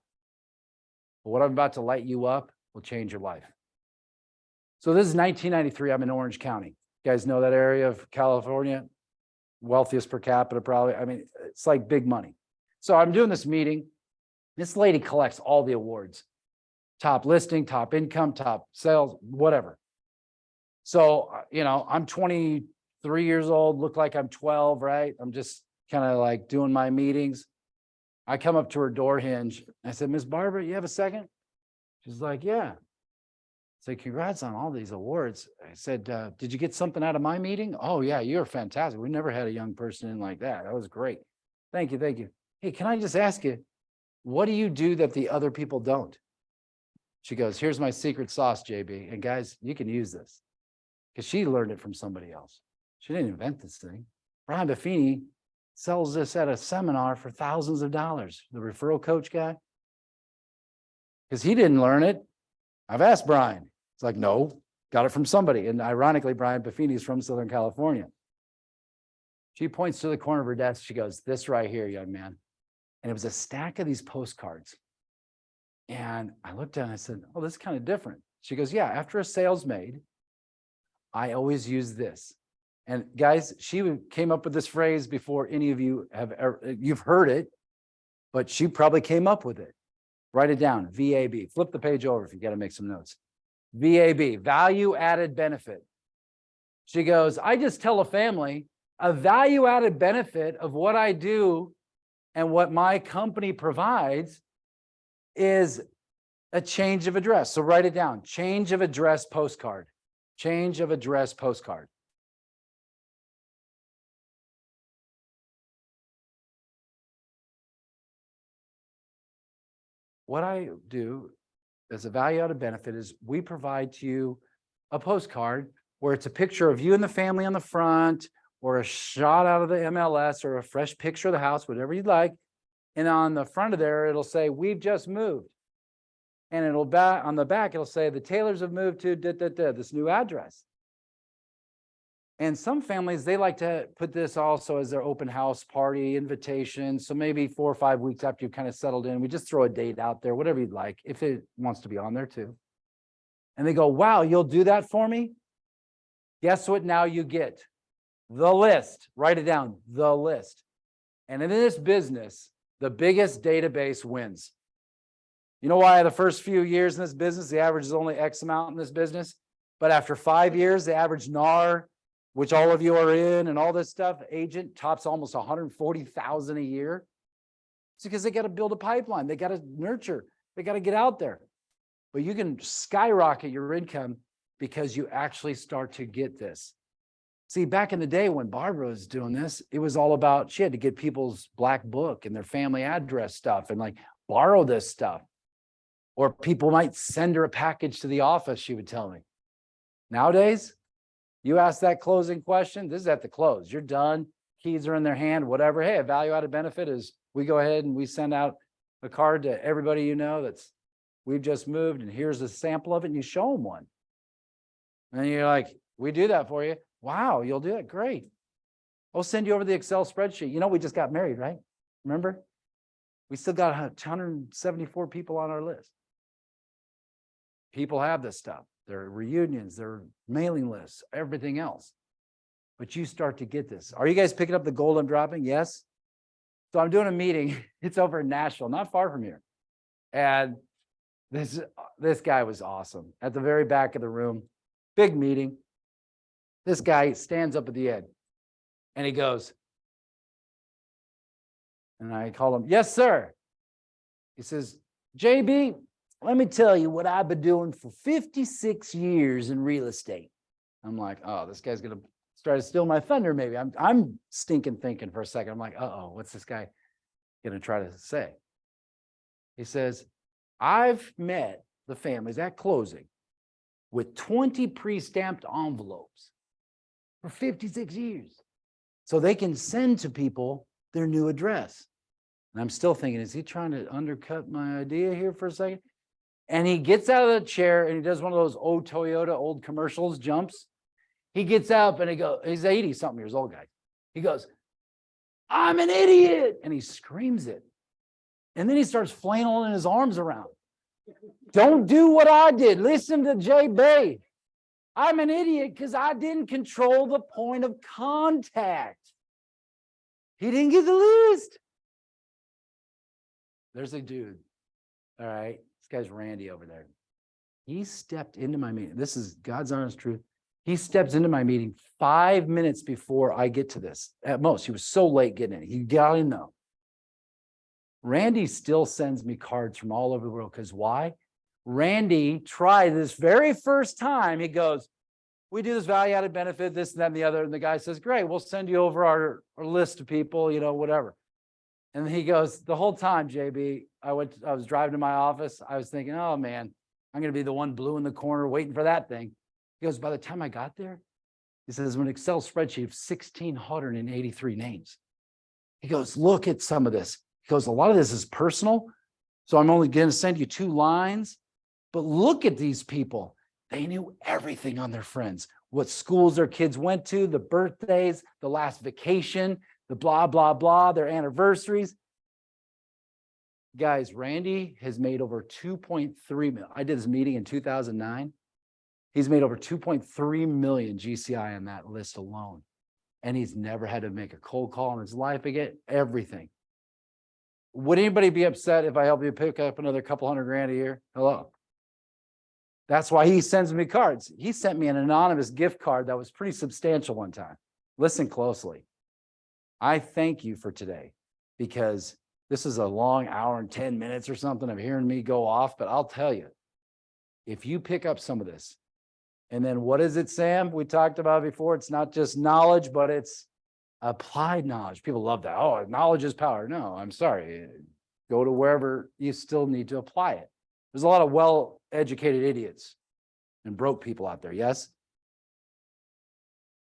But what I'm about to light you up will change your life. So this is 1993. I'm in Orange County. You guys know that area of California? Wealthiest per capita, probably. I mean, it's like big money. So I'm doing this meeting. This lady collects all the awards. Top listing, top income, top sales, whatever. So, I'm 23 years old, look like I'm 12, right? I'm just kind of like doing my meetings. I come up to her door hinge. I said, Miss Barbara, you have a second? She's like, yeah. I said, congrats on all these awards. I said, did you get something out of my meeting? Oh, yeah, you're fantastic. We never had a young person in like that. That was great. Thank you, thank you. Hey, can I just ask you, what do you do that the other people don't? She goes, here's my secret sauce, JB. And guys, you can use this because she learned it from somebody else. She didn't invent this thing. Brian Buffini sells this at a seminar for thousands of dollars. The referral coach guy, because he didn't learn it. I've asked Brian. It's like, no, got it from somebody. And ironically, Brian Buffini is from Southern California. She points to the corner of her desk. She goes, this right here, young man. And it was a stack of these postcards. And I looked at it and I said, oh, this is kind of different. She goes, yeah, after a sale's made, I always use this. And guys, she came up with this phrase before any of you have ever, you've heard it, but she probably came up with it. Write it down, VAB. Flip the page over if you got to make some notes. VAB, value added benefit. She goes, I just tell a family a value added benefit of what I do and what my company provides is a change of address. So write it down, change of address postcard, change of address postcard. what I do as a value added benefit is we provide to you a postcard where it's a picture of you and the family on the front, or a shot out of the MLS, or a fresh picture of the house, whatever you'd like. And on the front of there, it'll say, we've just moved. And it'll on the back, it'll say, the Taylors have moved to this new address. And some families, they like to put this also as their open house party invitation. So maybe 4 or 5 weeks after you've kind of settled in, we just throw a date out there, whatever you'd like, if it wants to be on there too. And they go, wow, you'll do that for me? Guess what now you get? The list. Write it down, the list. And in this business, the biggest database wins. You know why the first few years in this business, the average is only X amount in this business? But after 5 years, the average NAR, which all of you are in, and all this stuff, agent tops almost 140,000 a year. It's because they got to build a pipeline. They got to nurture. They got to get out there. But you can skyrocket your income because you actually start to get this. See, back in the day when Barbara was doing this, it was all about, she had to get people's black book and their family address stuff and like borrow this stuff. Or people might send her a package to the office, she would tell me. Nowadays, you ask that closing question, this is at the close. You're done, keys are in their hand, whatever. Hey, a value added benefit is we go ahead and we send out a card to everybody you know that's, we've just moved and here's a sample of it, and you show them one. And you're like, we do that for you. Wow, you'll do it, great. I'll send you over the Excel spreadsheet. You know, we just got married, right? Remember? We still got 174 people on our list. People have this stuff. Their reunions, their mailing lists, everything else. But you start to get this. Are you guys picking up the gold I'm dropping? Yes. So I'm doing a meeting. It's over in Nashville, not far from here. And this guy was awesome. At the very back of the room, big meeting. This guy stands up at the end and he goes, and I call him, yes, sir. He says, JB, let me tell you what I've been doing for 56 years in real estate. I'm like, oh, this guy's going to try to steal my thunder. Maybe I'm stinking thinking for a second. I'm like, uh-oh, what's this guy going to try to say? He says, I've met the families at closing with 20 pre-stamped envelopes for 56 years. So they can send to people their new address. And I'm still thinking, is he trying to undercut my idea here for a second? And he gets out of the chair and he does one of those old Toyota old commercials, jumps. He gets up and he goes, he's 80 something years old guy. He goes, I'm an idiot. And he screams it. And then he starts flailing his arms around. Don't do what I did. Listen to JB. I'm an idiot because I didn't control the point of contact. He didn't get the list. There's a dude. All right. This guy's Randy over there. He stepped into my meeting. This is God's honest truth. He steps into my meeting 5 minutes before I get to this. At most, he was so late getting in. He got in though. Randy still sends me cards from all over the world. Because why? Randy tried this very first time. He goes, we do this value-added benefit, this and that and the other. And the guy says, great, we'll send you over our list of people, you know, whatever. And he goes, the whole time, JB, I was driving to my office. I was thinking, oh man, I'm going to be the one blue in the corner waiting for that thing. He goes, by the time I got there, he says, an Excel spreadsheet of 1,683 names. He goes, look at some of this. He goes, a lot of this is personal. So I'm only going to send you 2 lines. But look at these people. They knew everything on their friends, what schools their kids went to, the birthdays, the last vacation, the blah, blah, blah, their anniversaries. Guys, Randy has made over 2.3 million. I did this meeting in 2009. He's made over 2.3 million GCI on that list alone. And he's never had to make a cold call in his life again, everything. Would anybody be upset if I help you pick up another couple $100,000 a year? Hello. That's why he sends me cards. He sent me an anonymous gift card that was pretty substantial one time. Listen closely. I thank you for today because this is a long hour and 10 minutes or something of hearing me go off, but I'll tell you, if you pick up some of this, and then what is it, Sam? We talked about before, it's not just knowledge, but it's applied knowledge. People love that. Oh, knowledge is power. No, I'm sorry. go to wherever you still need to apply it. There's a lot of well-educated idiots and broke people out there, yes?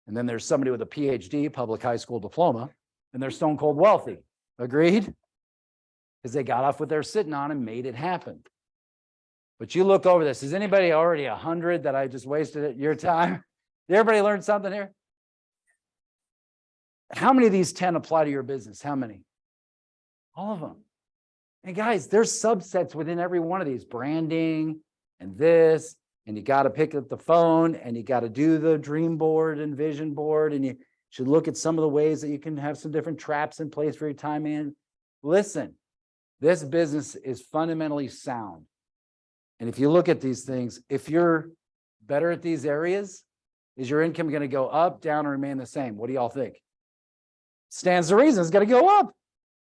And then there's somebody with a PhD, public high school diploma, and they're stone cold wealthy. Agreed? Because they got off what they're sitting on and made it happen. But you look over this. Is anybody already 100 that I just wasted your time? Did everybody learn something here? How many of these 10 apply to your business? How many? All of them. And guys, there's subsets within every one of these, branding and this, and you got to pick up the phone and you got to do the dream board and vision board, and you should look at some of the ways that you can have some different traps in place for your time in. Listen, this business is fundamentally sound. And if you look at these things, if you're better at these areas, is your income going to go up, down, or remain the same? What do y'all think? Stands to reason it's going to go up.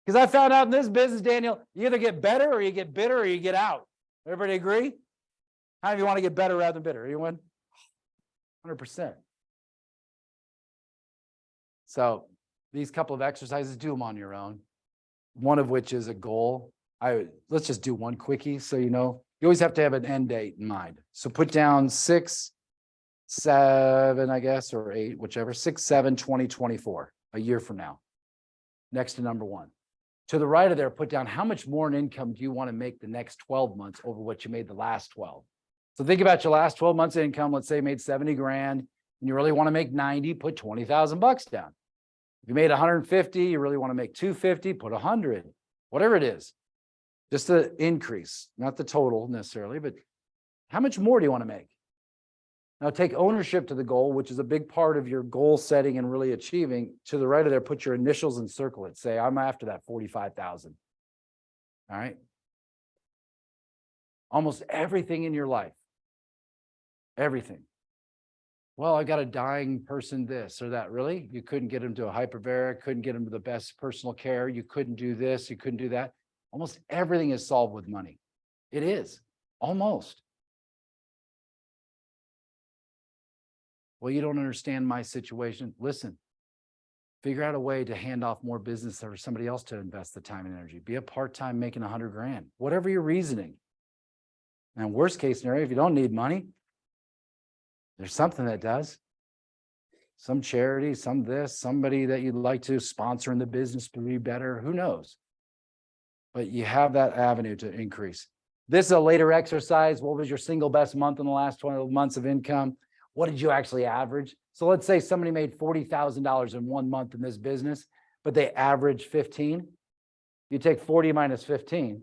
Because I found out in this business, Daniel, you either get better or you get bitter or you get out. Everybody agree? How many of you want to get better rather than bitter? Anyone? 100%. So these couple of exercises, do them on your own. One of which is a goal. Let's just do one quickie so you know. You always have to have an end date in mind. So put down 6, 7, I guess, or 8, whichever, 6, 7, 2024, a year from now. Next to number 1. To the right of there, put down how much more in income do you want to make the next 12 months over what you made the last 12. So think about your last 12 months of income. Let's say you made 70 grand and you really want to make 90, put 20,000 bucks down. If you made 150, you really want to make 250, put 100, whatever it is. Just the increase, not the total necessarily, but how much more do you want to make? Now take ownership to the goal, which is a big part of your goal setting and really achieving. To the right of there, put your initials and circle it. Say, I'm after that 45,000. All right. Almost everything in your life, everything. Well, I got a dying person, this or that. Really? You couldn't get him to a hyperbaric, couldn't get him to the best personal care. You couldn't do this, you couldn't do that. Almost everything is solved with money. It is, almost. Well, you don't understand my situation. Listen, figure out a way to hand off more business for somebody else to invest the time and energy. Be a part-time making 100 grand, whatever your reasoning. And worst case scenario, if you don't need money, there's something that does. Some charity, some this, somebody that you'd like to sponsor in the business to be better. Who knows? But you have that avenue to increase. This is a later exercise. What was your single best month in the last 12 months of income? What did you actually average? So let's say somebody made $40,000 in 1 month in this business, but they averaged 15. You take 40 minus 15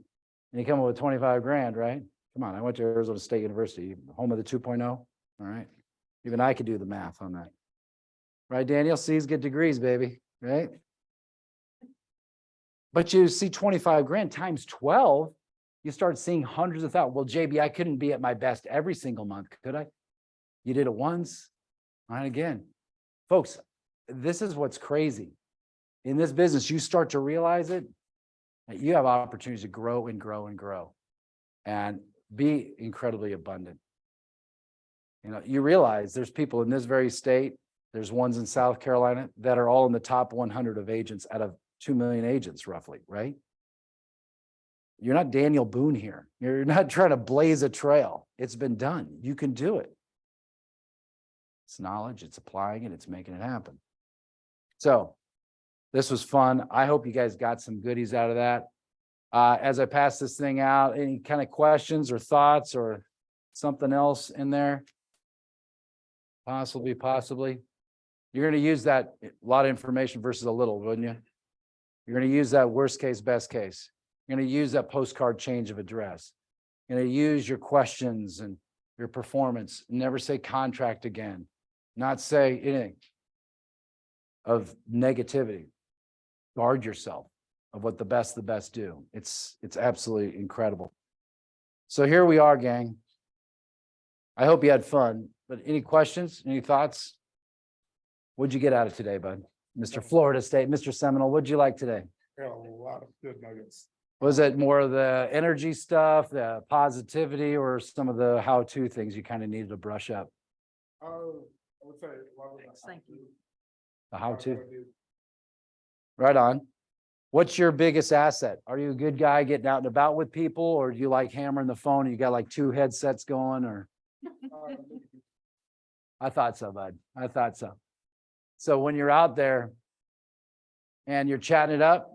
and you come up with 25 grand, right? Come on, I went to Arizona State University, home of the 2.0. All right. Even I could do the math on that. Right, Daniel? C's get degrees, baby, right? But you see 25 grand times 12, you start seeing hundreds of thousands. Well, JB, I couldn't be at my best every single month, could I? You did it once, and again. Folks, this is what's crazy. In this business, you start to realize it, that you have opportunities to grow and grow and grow and be incredibly abundant. You know, you realize there's people in this very state, there's ones in South Carolina that are all in the top 100 of agents out of 2 million agents roughly, right? You're not Daniel Boone here. You're not trying to blaze a trail. It's been done. You can do it. It's knowledge, it's applying it, it's making it happen. So this was fun. I hope you guys got some goodies out of that. As I pass this thing out, any kind of questions or thoughts or something else in there? Possibly. You're going to use that, a lot of information versus a little, wouldn't you? You're going to use that worst case, best case. You're going to use that postcard change of address. You're going to use your questions and your performance. Never say contract again. Not say anything of negativity. Guard yourself of what the best do. It's absolutely incredible. So here we are, gang. I hope you had fun, but any questions, any thoughts? What'd you get out of today, bud? Mr. Florida State, Mr. Seminole, what'd you like today? Yeah, a lot of good nuggets. Was it more of the energy stuff, the positivity, or some of the how-to things you kind of needed to brush up? I would say a lot of the Thank you. The how-to? Right on. What's your biggest asset? Are you a good guy getting out and about with people, or do you like hammering the phone and you got like 2 headsets going, or? I thought so, bud. I thought so. So when you're out there and you're chatting it up,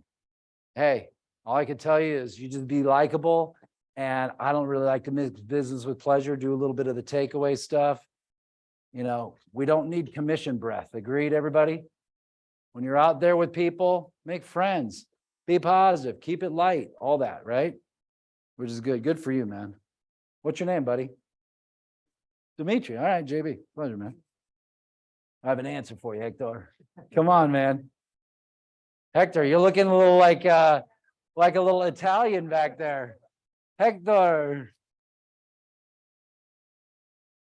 hey, all I can tell you is you just be likable. And I don't really like to mix business with pleasure, do a little bit of the takeaway stuff. You know, we don't need commission breath. Agreed, everybody? When you're out there with people, make friends, be positive, keep it light, all that, right? Which is good. Good for you, man. What's your name, buddy? Dimitri. All right, JB. Pleasure, man. I have an answer for you, Hector. Come on, man. Hector, you're looking a little like a little Italian back there. Hector.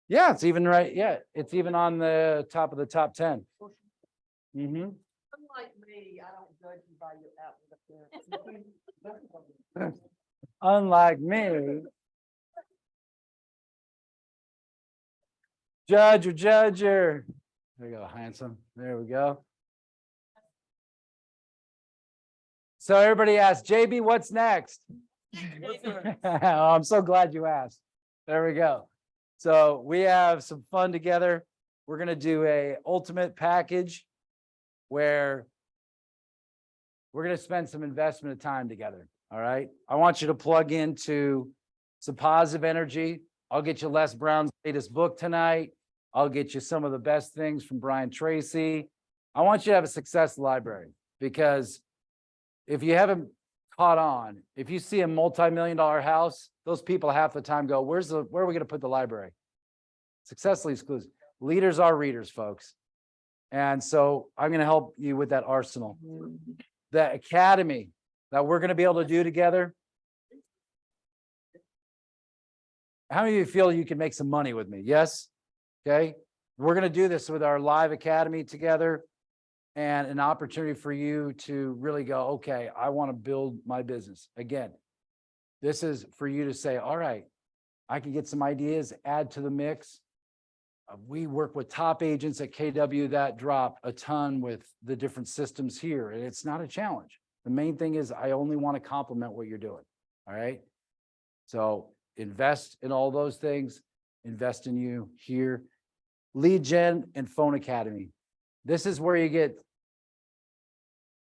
Yeah, it's even right. Yeah, it's even on the top of the top 10. Mm-hmm. Unlike me, I don't judge you by your outward appearance. Unlike me. Judger. There you go, handsome. There we go. So everybody asked, JB, what's next? Oh, I'm so glad you asked. There we go. So we have some fun together. We're going to do a ultimate package where we're going to spend some investment of time together. All right. I want you to plug into some positive energy. I'll get you Les Brown's latest book tonight. I'll get you some of the best things from Brian Tracy. I want you to have a success library, because if you haven't caught on, if you see a multi-million-dollar house, those people half the time go, where are we going to put the library? Successfully exclusive. Leaders are readers, folks. And so I'm going to help you with that arsenal. The academy that we're going to be able to do together. How many of you feel you can make some money with me? Yes? Okay. We're going to do this with our live academy together, and an opportunity for you to really go, okay, I want to build my business. Again, this is for you to say, all right, I can get some ideas, add to the mix. We work with top agents at KW that drop a ton with the different systems here, and it's not a challenge. The main thing is I only want to complement what you're doing. All right. So invest in all those things, invest in you here. Lead gen and phone academy. This is where you get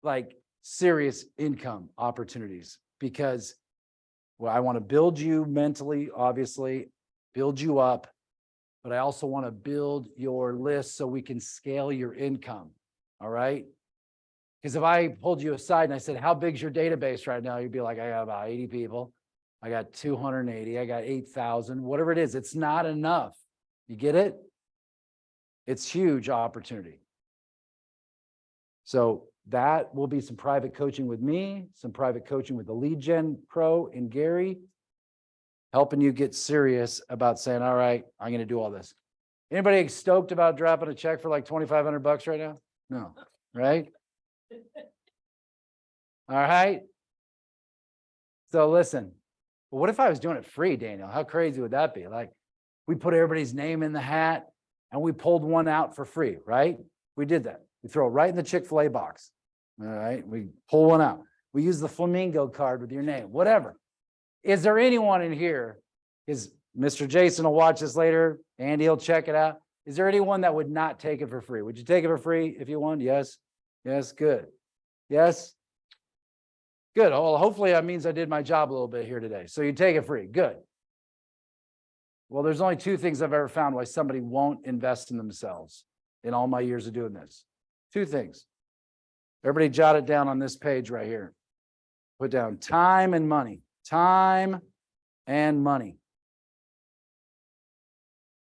like serious income opportunities, because well, I want to build you mentally, obviously, build you up, but I also want to build your list so we can scale your income. All right. Because if I pulled you aside and I said, how big's your database right now? You'd be like, I got about 80 people. I got 280. I got 8,000, whatever it is. It's not enough. You get it? It's huge opportunity. So that will be some private coaching with me, some private coaching with the lead gen pro and Gary, helping you get serious about saying, all right, I'm going to do all this. Anybody stoked about dropping a check for like $2,500 right now? No, right? All right. So listen, well, what if I was doing it free, Daniel? How crazy would that be? Like, we put everybody's name in the hat and we pulled one out for free, right? We did that. We throw it right in the Chick-fil-A box. All right. We pull one out. We use the flamingo card with your name, whatever. Is there anyone in here? Is Mr. Jason will watch this later. Andy will check it out. Is there anyone that would not take it for free? Would you take it for free if you won? Yes. Yes. Good. Yes. Good. Well, hopefully that means I did my job a little bit here today. So you take it free. Good. Well, there's only 2 things I've ever found why somebody won't invest in themselves in all my years of doing this. 2 things. Everybody jot it down on this page right here. Put down time and money. Time and money.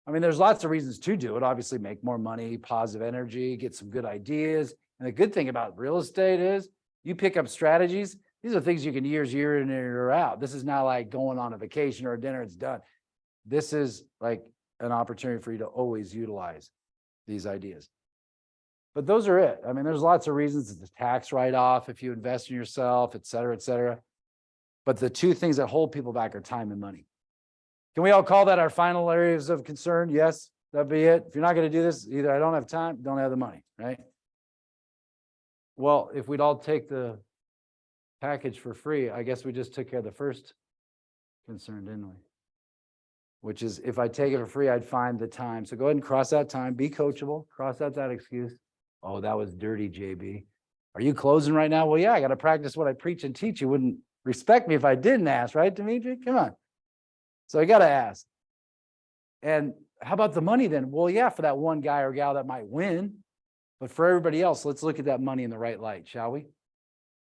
I mean, there's lots of reasons to do it. Obviously, make more money, positive energy, get some good ideas. And the good thing about real estate is you pick up strategies. These are things you can use year in and year out. This is not like going on a vacation or a dinner, it's done. This is like an opportunity for you to always utilize these ideas. But those are it. I mean, there's lots of reasons. It's a tax write-off if you invest in yourself, et cetera, et cetera. But the 2 things that hold people back are time and money. Can we all call that our final areas of concern? Yes, that'd be it. If you're not going to do this, either I don't have time, don't have the money, right? Well, if we'd all take the package for free, I guess we just took care of the first concern, didn't we? Which is if I take it for free, I'd find the time. So go ahead and cross out time, be coachable, cross out that excuse. Oh, that was dirty, JB. Are you closing right now? Well, yeah, I got to practice what I preach and teach. You wouldn't respect me if I didn't ask, right, Dimitri? Come on. So I got to ask. And how about the money then? Well, yeah, for that one guy or gal that might win. But for everybody else, let's look at that money in the right light, shall we?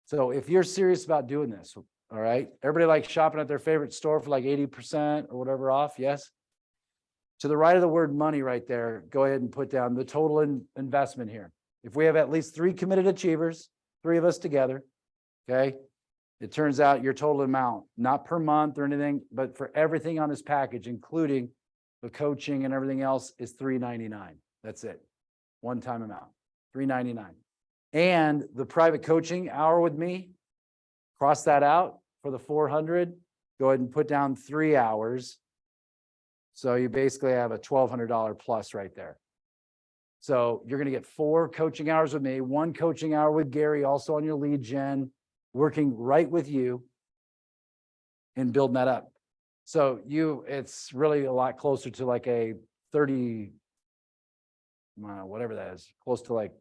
So if you're serious about doing this, all right, everybody likes shopping at their favorite store for like 80% or whatever off, yes? To the right of the word money right there, go ahead and put down the total investment here. If we have at least 3 committed achievers, 3 of us together, okay, it turns out your total amount, not per month or anything, but for everything on this package, including the coaching and everything else, is $399. That's it. One-time amount, $399. And the private coaching hour with me, cross that out for the 400. Go ahead and put down 3 hours. So you basically have a $1,200 plus right there. So you're going to get 4 coaching hours with me, 1 coaching hour with Gary, also on your lead gen, working right with you and building that up. So it's really a lot closer to like a 30, whatever that is, close to like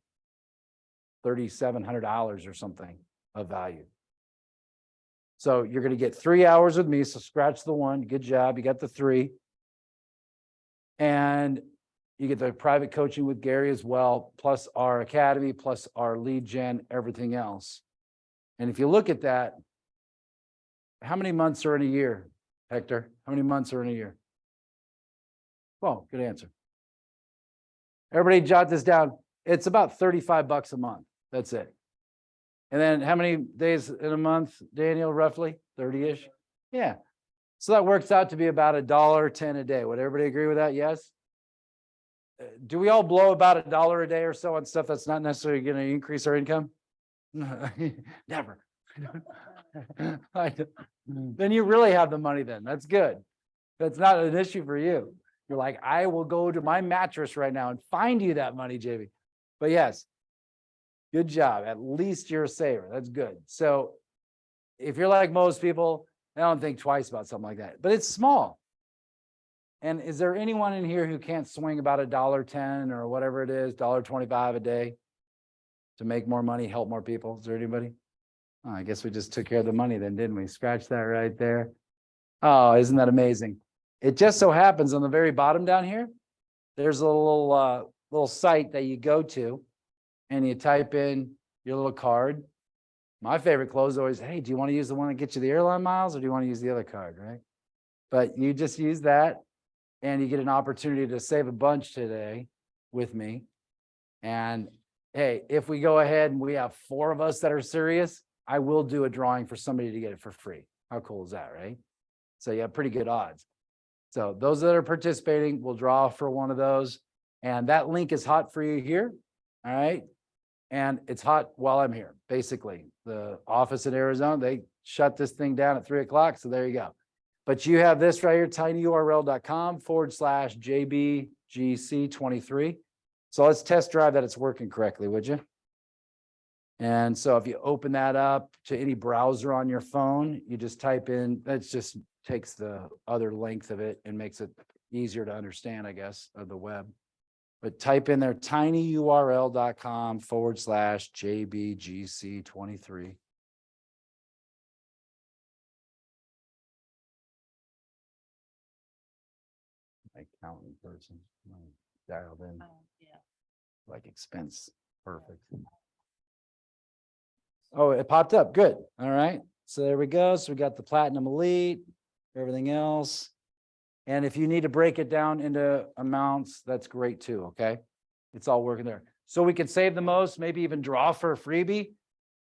$3,700 or something of value. So you're going to get 3 hours with me. So scratch the 1. Good job. You got the 3. And you get the private coaching with Gary as well, plus our academy, plus our lead gen, everything else. And if you look at that, how many months are in a year, Hector? How many months are in a year? Well, good answer. Everybody jot this down. It's about $35 a month. That's it. And then how many days in a month, Daniel, roughly? 30-ish? Yeah. So that works out to be about $1.10 a day. Would everybody agree with that? Yes? Do we all blow about $1 a day or so on stuff that's not necessarily going to increase our income? Never. Then you really have the money then. That's good. That's not an issue for you. You're like, I will go to my mattress right now and find you that money, JB. But yes, good job. At least you're a saver. That's good. So if you're like most people, I don't think twice about something like that, but it's small. And is there anyone in here who can't swing about $1.10 or whatever it is, $1.25 a day to make more money, help more people? Is there anybody? Oh, I guess we just took care of the money then, didn't we? Scratch that right there. Oh, isn't that amazing? It just so happens on the very bottom down here, there's a little site that you go to and you type in your little card. My favorite close is always, hey, do you want to use the one that gets you the airline miles or do you want to use the other card, right? But you just use that and you get an opportunity to save a bunch today with me. And hey, if we go ahead and we have 4 of us that are serious, I will do a drawing for somebody to get it for free. How cool is that, right? So you have pretty good odds. So those that are participating will draw for one of those. And that link is hot for you here. All right. And it's hot while I'm here. Basically, the office in Arizona, they shut this thing down at 3 o'clock. So there you go. But you have this right here, tinyurl.com/JBGC23. So let's test drive that it's working correctly, would you? And so if you open that up to any browser on your phone, you just type in, that just takes the other length of it and makes it easier to understand, I guess, of the web. But type in there tinyurl.com/JBGC23. Accountant person dialed in. Like expense. Perfect. Oh, it popped up. Good. All right. So there we go. So we got the Platinum Elite, everything else. And if you need to break it down into amounts, that's great too. Okay. It's all working there. So we can save the most, maybe even draw for a freebie.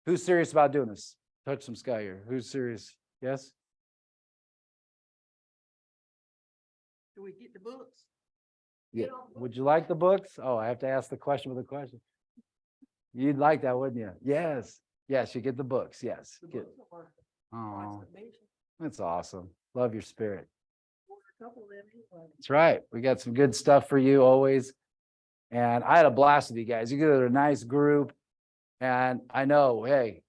Who's serious about doing this? Touch some sky here. Who's serious? Yes. Do we get the books? Yeah. Would you like the books? Oh, I have to ask the question with a question. You'd like that, wouldn't you? Yes. Yes, you get the books. Yes. The Get, books are worth it. oh, Constipation. that's awesome. Love your spirit. Order a couple of them anyway. That's right. We got some good stuff for you always. And I had a blast with you guys. You guys are a nice group. And I know, hey,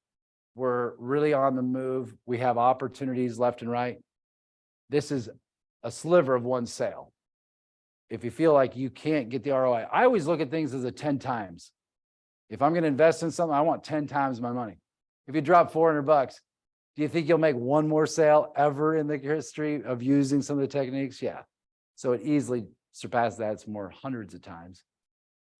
We're really on the move. We have opportunities left and right. This is a sliver of one sale. If you feel like you can't get the ROI, I always look at things as a 10 times. If I'm going to invest in something, I want 10 times my money. If you drop $400, do you think you'll make one more sale ever in the history of using some of the techniques? Yeah. So it easily surpassed that. It's more hundreds of times.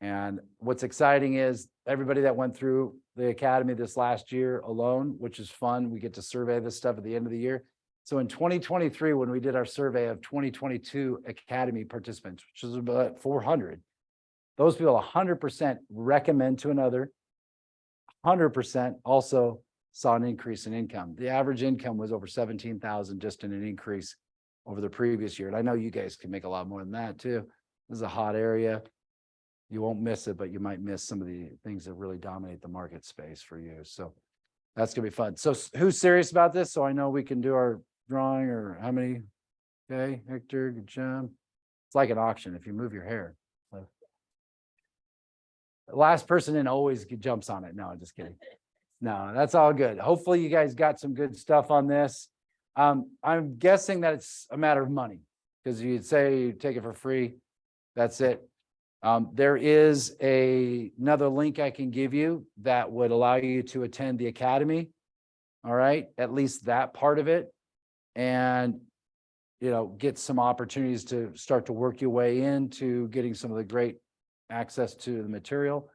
And what's exciting is everybody that went through the academy this last year alone, which is fun. We get to survey this stuff at the end of the year. So in 2023, when we did our survey of 2022 academy participants, which was about 400, those people 100% recommend to another, 100% also saw an increase in income. The average income was over 17,000 just in an increase over the previous year. And I know you guys can make a lot more than that too. This is a hot area. You won't miss it, but you might miss some of the things that really dominate the market space for you. So that's gonna be fun. So who's serious about this? So I know we can do our drawing or how many? Okay, Hector, good job. It's like an auction if you move your hair. So. The last person in always jumps on it. No, I'm just kidding. No, that's all good. Hopefully you guys got some good stuff on this. I'm guessing that it's a matter of money because you'd say you take it for free. That's it. There is another link I can give you that would allow you to attend the academy. All right, at least that part of it. And, you know, get some opportunities to start to work your way into getting some of the great access to the material.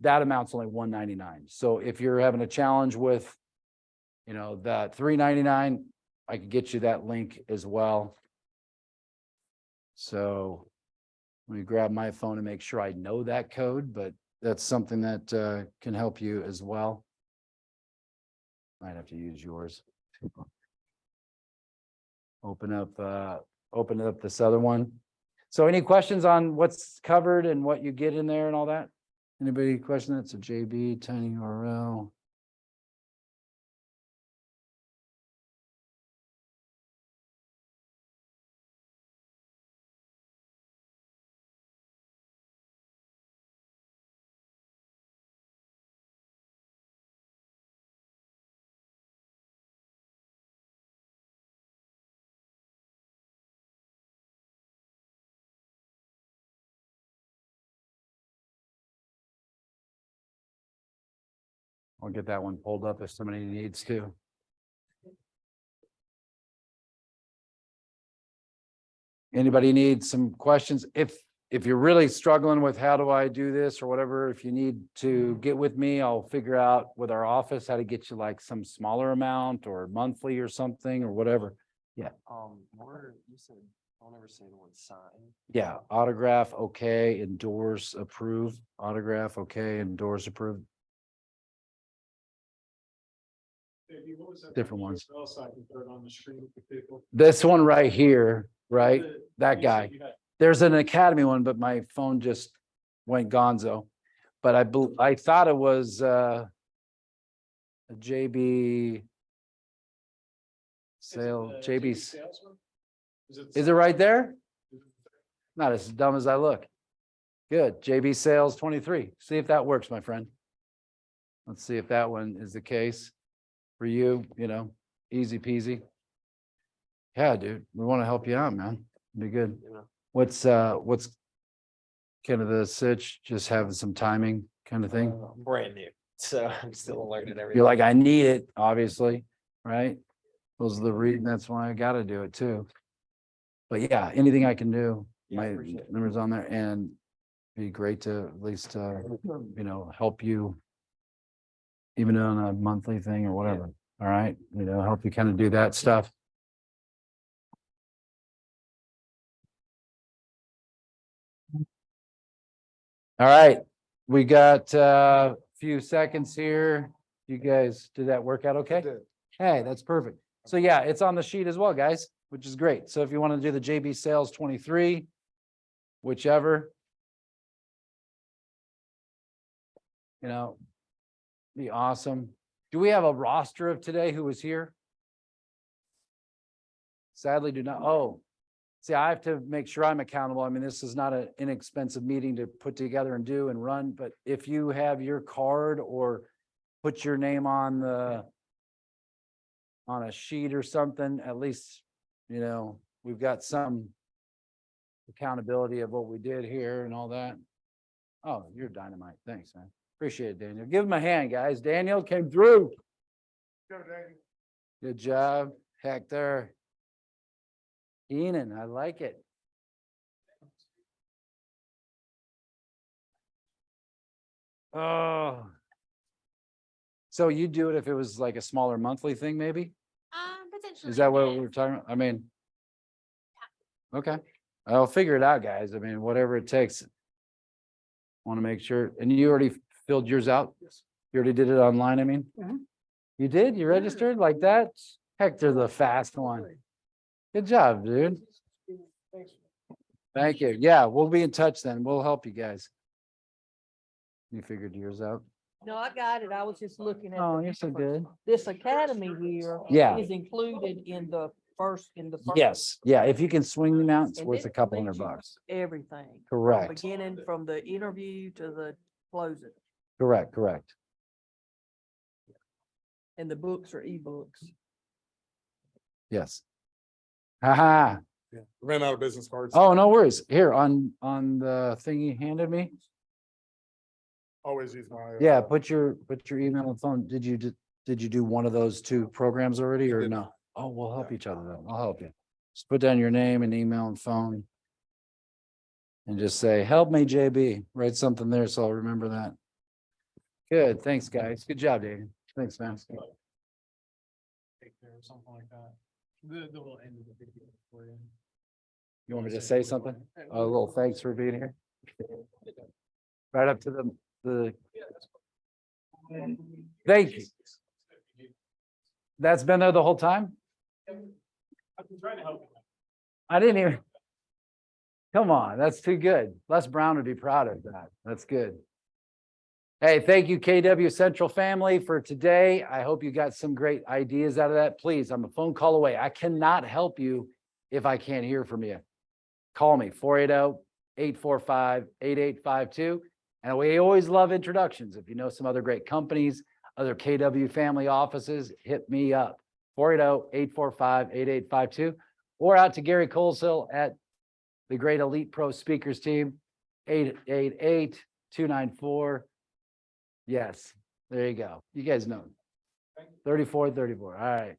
That amount's only $199. So if you're having a challenge with, you know, that $399, I could get you that link as well. So let me grab my phone and make sure I know that code, but that's something that can help you as well. Might have to use yours. Open up this other one. So any questions on what's covered and what you get in there and all that? Anybody question that? So JB, tiny URL. I'll get that one pulled up if somebody needs to. Anybody need some questions? If you're really struggling with how do I do this or whatever, if you need to get with me, I'll figure out with our office how to get you like some smaller amount or monthly or something or whatever. Yeah. You said, I'll never say the word sign. Yeah, autograph, okay, endorse, approve, autograph, okay, endorse, approve. Different ones. Else I can put it on the screen for people. This one right here, right? That guy. There's an academy one, but my phone just went gonzo. But I thought it was a JB sale, JB's. Is it right there? Not as dumb as I look. Good. JB sales 23. See if that works, my friend. Let's see if that one is the case for you, you know, easy peasy. Yeah, dude, we want to help you out, man. Be good. What's kind of the sitch? Just having some timing kind of thing. I'm brand new, so I'm still learning everything. You're like, I need it, obviously, right? Those are the reason. That's why I got to do it too. But yeah, anything I can do, Yeah, I my appreciate it. numbers on there, and be great to at least you know, help you even on a monthly thing or whatever. All right, you know, help you kind of do that stuff. All right, we got a few seconds here. You guys, did that work out okay? Hey, that's perfect. So yeah, it's on the sheet as well, guys, which is great. So if you want to do the JB sales 23, whichever, you know, be awesome. Do we have a roster of today who was here? Sadly, do not. Oh, see, I have to make sure I'm accountable. I mean, this is not an inexpensive meeting to put together and do and run, but if you have your card or put your name on a sheet or something, at least, you know, we've got some accountability of what we did here and all that. Oh, you're dynamite. Thanks, man. Appreciate it, Daniel. Give him a hand, guys. Daniel came through. Good job, Hector. Keenan, I like it. Oh. So you do it if it was like a smaller monthly thing, maybe? Potentially. Is that what yeah. we're talking about? I mean. Okay, I'll figure it out, guys. I mean, whatever it takes. Want to make sure, and you already filled yours out? You already did it online, I mean? You did? You registered like that? Hector, the fast one. Good job, dude. Thank you. Yeah, we'll be in touch then. We'll help you guys. You figured yours out? No, I got it. I was just looking at. Oh, the you're so numbers. good. This academy here. Yeah. Is included in the first. Yes, yeah, if you can swing them out, it's And worth a this couple leads $100. you Everything. Correct, Beginning from the interview to the closing, correct. and the books are ebooks. Yes. Haha. Yeah, ran out of business cards. Oh, no worries. Here on the thing you handed me. Always use my. Yeah, put your email and phone. Did you do one of those two programs already or did no? Oh, we'll help each other then. I'll help you. Just put down your name and email and phone. And just say, help me, JB. Write something there so I'll remember that. Good. Thanks, guys. Good job, Dave. Thanks, man. Take care or something like that. The little end of the video for you. You want me to say something? A little thanks for being here. Right up to the. Thank you. That's been there the whole time? I've been trying to help. I didn't even. Come on, that's too good. Les Brown would be proud of that. That's good. Hey, thank you, KW Central family, for today. I hope you got some great ideas out of that. Please, I'm a phone call away. I cannot help you if I can't hear from you. Call me 480-845-8852. And we always love introductions. If you know some other great companies, other KW family offices, hit me up. 480-845-8852 or out to Gary Coleshill at the Great Elite Pro Speakers Team, 888-294. Yes, there you go. You guys know. 3434. All right.